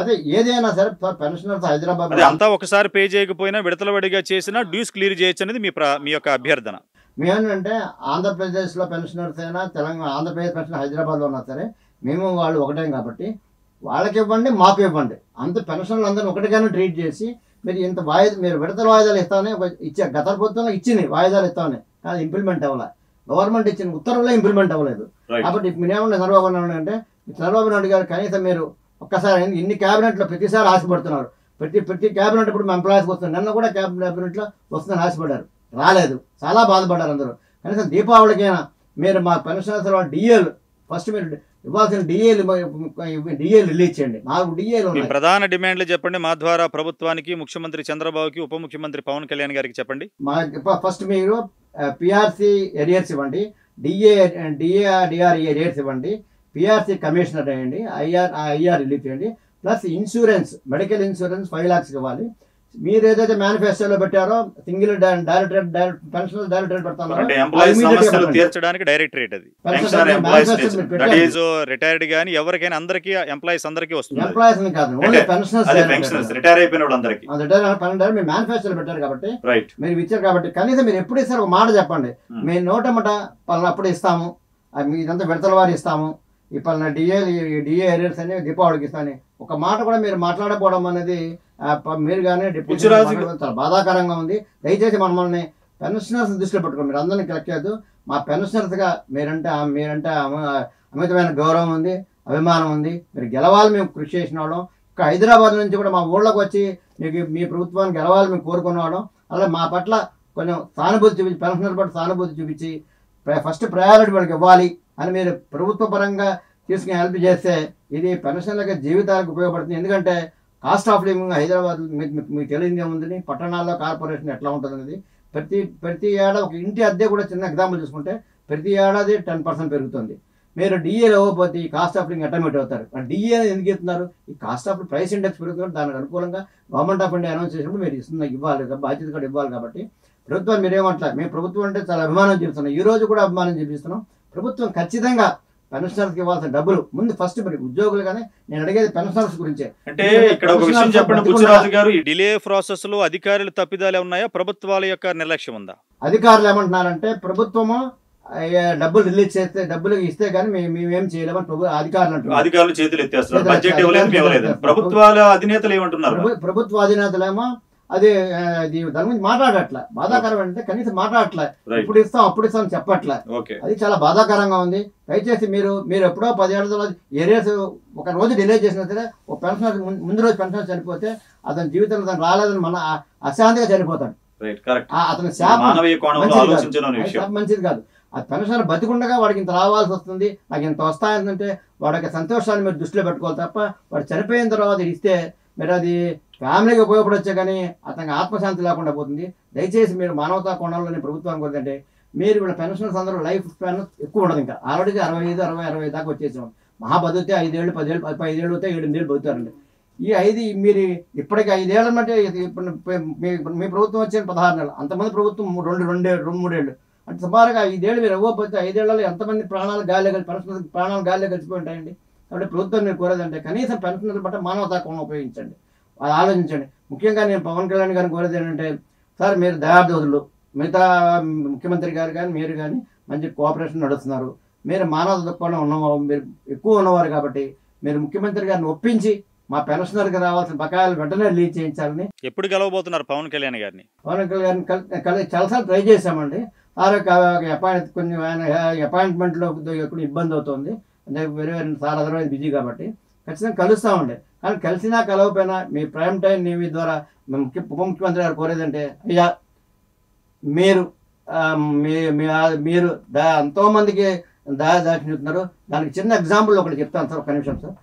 అదే ఏదైనా సరే పెన్షనర్స్ హైదరాబాద్ అంతా ఒకసారి పే చేయకపోయినా విడతలవాడిగా చేసినా డ్యూస్ క్లియర్ చేయొచ్చు అనేది మీ యొక్క అభ్యర్థన. మేమేంటంటే ఆంధ్రప్రదేశ్లో పెన్షనర్స్ అయినా ఆంధ్రప్రదేశ్ పెన్షన్ హైదరాబాద్లో ఉన్నా సరే మేము వాళ్ళు ఒకటే కాబట్టి వాళ్ళకి ఇవ్వండి, మాకు ఇవ్వండి. అంత పెన్షన్లు అందరినీ ఒకటిగానే ట్రీట్ చేసి మీరు మీరు విడతల వాయిదాలు ఇస్తామని గత ప్రభుత్వంలో ఇచ్చింది వాయిదాలు ఇస్తామని, కానీ ఇంప్లిమెంట్ అవ్వాలి. గవర్నమెంట్ ఇచ్చిన ఉత్తర్వులే ఇంప్లిమెంట్ అవ్వలేదు. కాబట్టి మీరేమంటే చంద్రబాబు నాయుడు అంటే చంద్రబాబు నాయుడు గారు కనీసం మీరు ఒక్కసారి ఇన్ని క్యాబినెట్లో ప్రతిసారి ఆశపడుతున్నారు. ప్రతి క్యాబినెట్ ఇప్పుడు మా ఎంప్లాయీస్కి వస్తుంది. నిన్న కూడా క్యాబినెట్లో వస్తుందని ఆశపడ్డారు, రాలేదు. చాలా బాధపడ్డారు అందరూ. కనీసం దీపావళికైనా మీరు మా పెన్షనర్స్ డిఏలు ఫస్ట్ మీరు ఇవ్వాల్సిన డిఏలు రిలీజ్ చేయండి. 4 డిఏలు. ప్రధాన డిమాండ్లు చెప్పండి మా ద్వారా ప్రభుత్వానికి, ముఖ్యమంత్రి చంద్రబాబుకి, ఉప ముఖ్యమంత్రి పవన్ కళ్యాణ్ గారికి చెప్పండి. ఫస్ట్ మీరు పిఆర్సీ ఎరియర్స్ ఇవ్వండి, డిఆర్ఈ ఎరియర్స్ ఇవ్వండి, పిఆర్సీ కమిషనర్ అయ్యండి, ఐఆర్ రిలీఫ్ చేయండి. Plus insurance, medical insurance 5 lakhs ఇవ్వాలి. మీరు ఏదైతే మేనిఫెస్టోలో పెట్టారో సింగిల్ పెన్షన్ డైరెక్టరేట్ పెడతారు తీర్చడానికి డైరెక్టరేట్. అది రిటైర్డ్ గానీ ఎవరికైనా అందరికీ ఎంప్లాయీస్ అందరికీ వస్తుంది. ఎంప్లాయీస్ కాదు, ఓన్లీ పెన్షనర్స్ రిటైర్ అయిపోయిన వాళ్ళందరికీ మీరు మేనిఫెస్టోలో పెట్టారు కాబట్టి మీరు ఇచ్చారు కాబట్టి కనీసం మీరు ఎప్పుడు ఇస్తారు ఒక మాట చెప్పండి. మేము నోటమట అప్పుడు ఇస్తాము, ఇదంతా విడతల వారి ఇస్తాము, ఈ పలానా డిఏ ఎరియర్స్ అని దీపావళికి ఇస్తాను ఒక మాట కూడా మీరు మాట్లాడకపోవడం అనేది మీరు కానీ డిప్యూటీ చాలా బాధాకరంగా ఉంది. దయచేసి మనల్ని పెన్షనర్స్ దృష్టిలో పెట్టుకోండి. మీరు అందరినీ కలెక్ట్ చేయద్దు. మా పెన్షనర్స్గా మీరంటే అమితమైన గౌరవం ఉంది, అభిమానం ఉంది. మీరు గెలవాలి, మేము కృషి చేసిన వాళ్ళం. ఇంకా హైదరాబాద్ నుంచి కూడా మా ఊళ్ళోకి వచ్చి మీ ప్రభుత్వాన్ని గెలవాలి మేము కోరుకున్న వాళ్ళం. అలా మా పట్ల కొంచెం సానుభూతి చూపించి, పెన్షనర్ పట్ల సానుభూతి చూపించి ఫస్ట్ ప్రయారిటీ వాళ్ళకి ఇవ్వాలి అని మీరు ప్రభుత్వ పరంగా తీసుకుని హెల్ప్ చేస్తే ఇది పెన్షన్లకి జీవితాలకు ఉపయోగపడుతుంది. ఎందుకంటే కాస్ట్ ఆఫ్ లివింగ్ హైదరాబాద్ మీకు తెలియదు ఏముందని, పట్టణాల్లో కార్పొరేషన్ ఎట్లా ఉంటుంది అనేది ప్రతి ఏడాది ఒక ఇంటి అద్దె కూడా చిన్న ఎగ్జాంపుల్ చూసుకుంటే ప్రతి ఏడాది 10% పెరుగుతుంది. మీరు డిఏ ఇవ్వకపోతే ఈ కాస్ట్ ఆఫ్ లివింగ్ అటోమేట్ అవుతారు. డిఏ అనేది ఎందుకు ఇస్తున్నారు? ఈ కాస్ట్ ఆఫ్ ప్రైస్ ఇండెక్స్ పెరుగుతుంది, దానికి అనుకూలంగా గవర్నమెంట్ ఆఫ్ ఇండియా అనౌన్స్ చేసినప్పుడు మీరు ఇవ్వాలి, బాధ్యత కూడా ఇవ్వాలి. కాబట్టి ప్రభుత్వం మీరేమంటారు? మేము ప్రభుత్వం అంటే చాలా అభిమానం చూపిస్తున్నాం, ఈ రోజు కూడా అభిమానం చూపిస్తున్నాం. ప్రభుత్వం ఖచ్చితంగా పెన్షనర్స్కి ఇవ్వాల్సిన డబ్బులు ముందు ఫస్ట్ మరి ఉద్యోగులు కానీ నేను అడిగేది పెన్షనర్స్ గురించే. అంటే ఇక్కడ ఒక విషయం చెప్పండి బుచ్చిరాజు గారు, ఈ డిలే ప్రాసెస్ లో అధికారులు తప్పిదాలు ఉన్నాయా, ప్రభుత్వాల యొక్క నిర్లక్ష్యం ఉందా? అధికారులు ఏమంటున్నారంటే ప్రభుత్వము డబ్బులు రిలీజ్ చేస్తే డబ్బులు ఇస్తే కానీ మేమేం చేయలేమని అధికారులు చేతులు ఎత్తేస్తారు. బడ్జెట్ ఇవ్వలేదు. ప్రభుత్వాల అధినేతలు ఏమంటున్నారు? ప్రభుత్వ అధినేతలేమో అది దాని గురించి మాట్లాడట్లే. బాధాకరం అంటే కనీసం మాట్లాడట్లే. ఇప్పుడు ఇస్తాం అప్పుడు ఇస్తాం చెప్పట్లే. అది చాలా బాధాకరంగా ఉంది. దయచేసి మీరు ఎప్పుడో 10 ఏళ్ళ ఏరియాస్ ఒక రోజు డిలే చేసినా సరే ఒక పెన్షనర్ ముందు రోజు పెన్షనర్ చనిపోతే అతని జీవితంలో తను రాలేదని మన అశాంతిగా చనిపోతాడు. అతని శాపం మంచిది కాదు. ఆ పెన్షనర్ బతికుండగా వాడికి ఇంత రావాల్సి వస్తుంది, నాకు ఇంత వస్తాయంటే వాడికి సంతోషాన్ని మీరు దృష్టిలో పెట్టుకోవాలి తప్ప వాడు చనిపోయిన తర్వాత ఇస్తే మీరు అది ఫ్యామిలీకి ఉపయోగపడొచ్చే కానీ అతనికి ఆత్మశాంతి లేకుండా పోతుంది. దయచేసి మీరు మానవతా కోణంలోని ప్రభుత్వానికి వద్దంటే మీరు వీళ్ళ పెన్షనర్స్ అందరూ లైఫ్ స్పాన్ ఎక్కువ ఉండదు. ఇంకా ఆల్రెడీ 65, 60, 60 దాకా వచ్చేసాం. మహా బతికితే 5 ఏళ్ళు 10 ఏళ్ళు 15 ఏళ్ళు అవుతాయి, 7 ఏళ్ళు బతుకుతారండి. ఈ 5 మీరు ఇప్పటికి 5 ఏళ్ళ మధ్య ఇప్పుడు మీ ప్రభుత్వం వచ్చే 16 నెలలు, అంతమంది ప్రభుత్వం 2-3 ఏళ్ళు, అంటే సుమారుగా 5 ఏళ్ళు మీరు ఇవ్వకపోతే 5 ఏళ్లలో ఎంతమంది ప్రాణాలు గాలిలో కలిసి పెన్షన్ ప్రాణాలు గాలిలో కలిసిపోయి ఉంటాయండి. కాబట్టి ప్రభుత్వం మీరు కోరేదంటే కనీసం పెన్షనర్ల పట్ల మానవతా కోణం ఉపయోగించండి, అది ఆలోచించండి. ముఖ్యంగా నేను పవన్ కళ్యాణ్ గారిని కోరేది ఏంటంటే, సార్ మీరు దయాదోదులు, మిగతా ముఖ్యమంత్రి గారు కానీ మీరు కానీ మంచి కోఆపరేషన్ నడుస్తున్నారు, మీరు మానవ దృక్పథం ఉన్నవారు, మీరు ఎక్కువ ఉన్నవారు కాబట్టి మీరు ముఖ్యమంత్రి గారిని ఒప్పించి మా పెన్షనర్కి రావాల్సిన బకాయిలు వెంటనే రిలీజ్ చేయించాలని. ఎప్పుడు గెలవబోతున్నారు పవన్ కళ్యాణ్ గారిని? పవన్ కళ్యాణ్ చాలాసార్లు ట్రై చేశామండి. కొంచెం ఆయన అపాయింట్మెంట్లో ఎప్పుడు ఇబ్బంది అవుతుంది, అంటే వేరే సార్ అదర్వైజ్ బిజీ కాబట్టి ఖచ్చితంగా కలుస్తామండి. కానీ కలిసినా కలవకపోయినా మీ ప్రైమ్ టైం మీ ద్వారా ఉప ముఖ్యమంత్రి గారు కోరేదంటే, అయ్యా మీరు మీరు ఎంతోమందికి దాచి చెప్తున్నారు. దానికి చిన్న ఎగ్జాంపుల్ ఒకటి చెప్తాను సార్, ఒక నిమిషం సార్.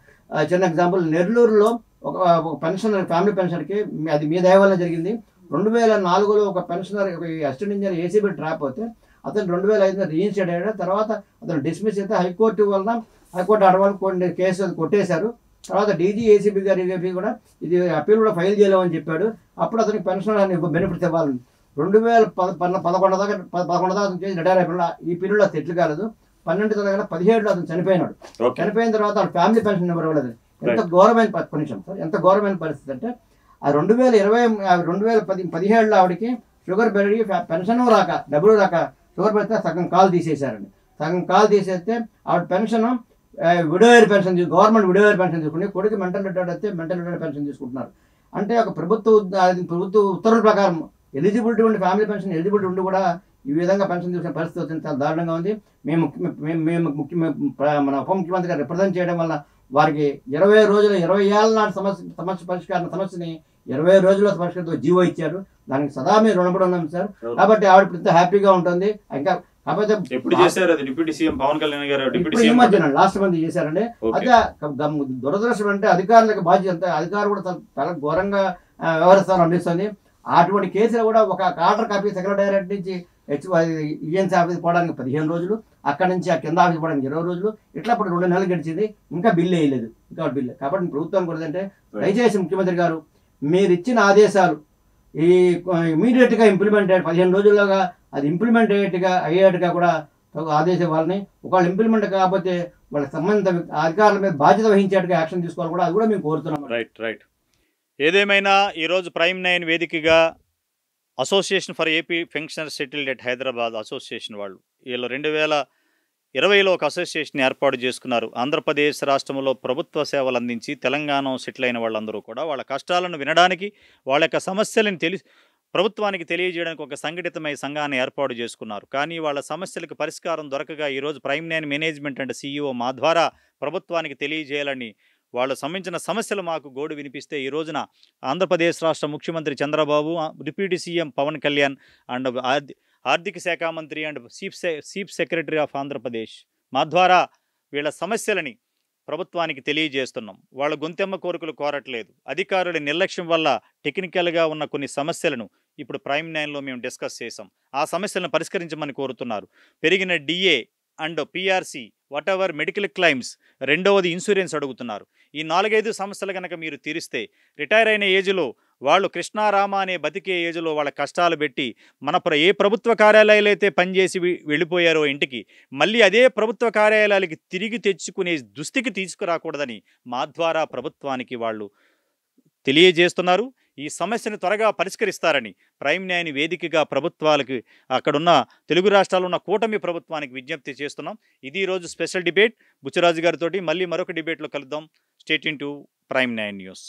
చిన్న ఎగ్జాంపుల్, నెల్లూరులో ఒక పెన్షనర్, ఫ్యామిలీ పెన్షన్కి అది మీ దయ వల్ల జరిగింది. 2004లో ఒక pensioner, assistant engineer ACB trap అవుతే అతను 2005లో రీఇన్స్టేట్ అయ్యాడు. తర్వాత అతను డిస్మిస్ అయితే హైకోర్టు అడవాళ్ళు కొన్ని కేసులు కొట్టేశారు. తర్వాత డీజీ ఏసీబీ గారి కూడా ఇది అప్పీల్ కూడా ఫైల్ చేయలేమని చెప్పాడు. అప్పుడు అతనికి పెన్షన్ బెనిఫిట్స్ ఇవ్వాలని 2011 దాకా చేసి రిటైర్ అయిపోయినా ఈ పీరియడ్లో సెటిల్ కాలేదు. 17లో అతను చనిపోయినాడు. చనిపోయిన తర్వాత ఫ్యామిలీ పెన్షన్ ఇవ్వలేదు. ఎంత ఘోరమైన నిమిషం సార్, ఎంత ఘోరమైన పరిస్థితి అంటే, ఆ 2017లో ఆవిడకి షుగర్ పెరిగి పెన్షన్ రాక, డబ్బులు రాక షుగర్ పెడితే సగం కాలు తీసేశారండి. సగం కాలు తీసేస్తే ఆవిడ pension widower pension government widower pension తీసుకుని, కొడుకు మెంటల్ రిటైర్డ్ అయితే మెంటల్ రిటైర్డ్ పెన్షన్ తీసుకుంటున్నారు. అంటే ఒక ప్రభుత్వ ఉత్తర్వుల ప్రకారం ఎలిజిబిలిటీ ఉండి, ఫ్యామిలీ పెన్షన్ ఎలిజిబిలిటీ ఉండి కూడా ఈ విధంగా పెన్షన్ చూసిన పరిస్థితి వచ్చింది. చాలా దారుణంగా ఉంది. మేము మన ఉప ముఖ్యమంత్రి గారు రిప్రజెంట్ చేయడం వల్ల వారికి 20 రోజులు 20 ఏళ్ళ నాటి సమస్య సమస్యని 20 రోజుల్లో పరిష్కరిస్తూ జీవో ఇచ్చారు. దానికి సదా మీరు రుణపడి ఉన్నాం సార్. కాబట్టి ఆవిడ ఇంత హ్యాపీగా ఉంటుంది. ఇంకా కాకపోతే ఎప్పుడు చేశారు అది డిప్యూటీ సీఎం పవన్ కళ్యాణ్ గారు? ఈ మధ్యన లాస్ట్ మంత్ చేశారండి. అదే దురదృష్టం అంటే అధికారులకు బాధ్యత, అధికారులు కూడా చాలా ఘోరంగా వ్యవహరిస్తారు అనిపిస్తుంది. అటువంటి కేసులు కూడా ఒక ఆర్డర్ కాపీ సెక్రటేరియట్ నుంచి ఈఎన్సీ ఆఫీస్ పోవడానికి 15 రోజులు, అక్కడ నుంచి ఆ కింద ఆఫీస్ పోవడానికి 20 రోజులు, ఇట్లా ఇప్పుడు 2 నెలలు గడిచింది, ఇంకా బిల్లు వేయలేదు. ఇంకా బిల్లు. కాబట్టి ప్రభుత్వం కూడా అంటే దయచేసి ముఖ్యమంత్రి గారు మీరు ఇచ్చిన ఆదేశాలు ఇమీడియట్గా ఇంప్లిమెంట్ 15 రోజుల్లోగా అది ఇంప్లిమెంట్ అయ్యేట్టుగా కూడా ఆదేశం వాళ్ళని, ఒకవేళ ఇంప్లిమెంట్ కాకపోతే వాళ్ళకి సంబంధిత అధికారుల మీద బాధ్యత వహించేట్టుగా యాక్షన్ తీసుకోవాలి కూడా, అది కూడా మేము కోరుతున్నాం. రైట్. ఏదేమైనా ఈరోజు ప్రైమ్ 9 వేదికగా association for AP pensioners settled at Hyderabad association వాళ్ళు వీళ్ళు 2020లో ఒక అసోసియేషన్ ఏర్పాటు చేసుకున్నారు. ఆంధ్రప్రదేశ్ రాష్ట్రంలో ప్రభుత్వ సేవలు అందించి తెలంగాణ సెటిల్ అయిన వాళ్ళందరూ కూడా వాళ్ళ కష్టాలను వినడానికి, వాళ్ళ యొక్క సమస్యలను ప్రభుత్వానికి తెలియజేయడానికి ఒక సంఘటితమైన సంఘాన్ని ఏర్పాటు చేసుకున్నారు. కానీ వాళ్ళ సమస్యలకు పరిష్కారం దొరకగా ఈరోజు ప్రైమ్ 9 మేనేజ్మెంట్ అండ్ CEO మా ద్వారా ప్రభుత్వానికి తెలియజేయాలని వాళ్ళు సంబంధించిన సమస్యలు మాకు గోడు వినిపిస్తే ఈ రోజున ఆంధ్రప్రదేశ్ రాష్ట్ర ముఖ్యమంత్రి Chandrababu, deputy CM Pawan Kalyan and ఆర్థిక శాఖ మంత్రి and chief secretary of Andhra Pradesh మా ద్వారా వీళ్ళ సమస్యలని ప్రభుత్వానికి తెలియజేస్తున్నాం. వాళ్ళ గొంతెమ్మ కోరికలు కోరట్లేదు. అధికారుల నిర్లక్ష్యం వల్ల టెక్నికల్గా ఉన్న కొన్ని సమస్యలను ఇప్పుడు ప్రైమ్ 9లో మేము డిస్కస్ చేసాం. ఆ సమస్యలను పరిష్కరించమని కోరుతున్నారు. పెరిగిన DA and PRC whatever medical claims, రెండవది ఇన్సూరెన్స్ అడుగుతున్నారు. ఈ 4-5 సమస్యలు కనుక మీరు తీరిస్తే రిటైర్ అయిన ఏజ్లో వాళ్ళు కృష్ణారామ అనే బతికే ఏజ్లో వాళ్ళ కష్టాలు పెట్టి ఏ ప్రభుత్వ కార్యాలయాలు అయితే పనిచేసి వెళ్ళిపోయారో ఇంటికి మళ్ళీ అదే ప్రభుత్వ కార్యాలయాలకి తిరిగి తెచ్చుకునే దుస్థితికి తీసుకురాకూడదని మా ద్వారా ప్రభుత్వానికి వాళ్ళు తెలియజేస్తున్నారు. ఈ సమస్యను త్వరగా పరిష్కరిస్తారని ప్రైమ్ 9 వేదికగా ప్రభుత్వాలకు, అక్కడున్న తెలుగు రాష్ట్రాల్లో ఉన్న కూటమి ప్రభుత్వానికి విజ్ఞప్తి చేస్తున్నాం. ఇది ఈరోజు స్పెషల్ డిబేట్. బుచ్చరాజు గారితో మళ్ళీ మరొక డిబేట్లో కలుద్దాం. Stay tune to prime 9 news.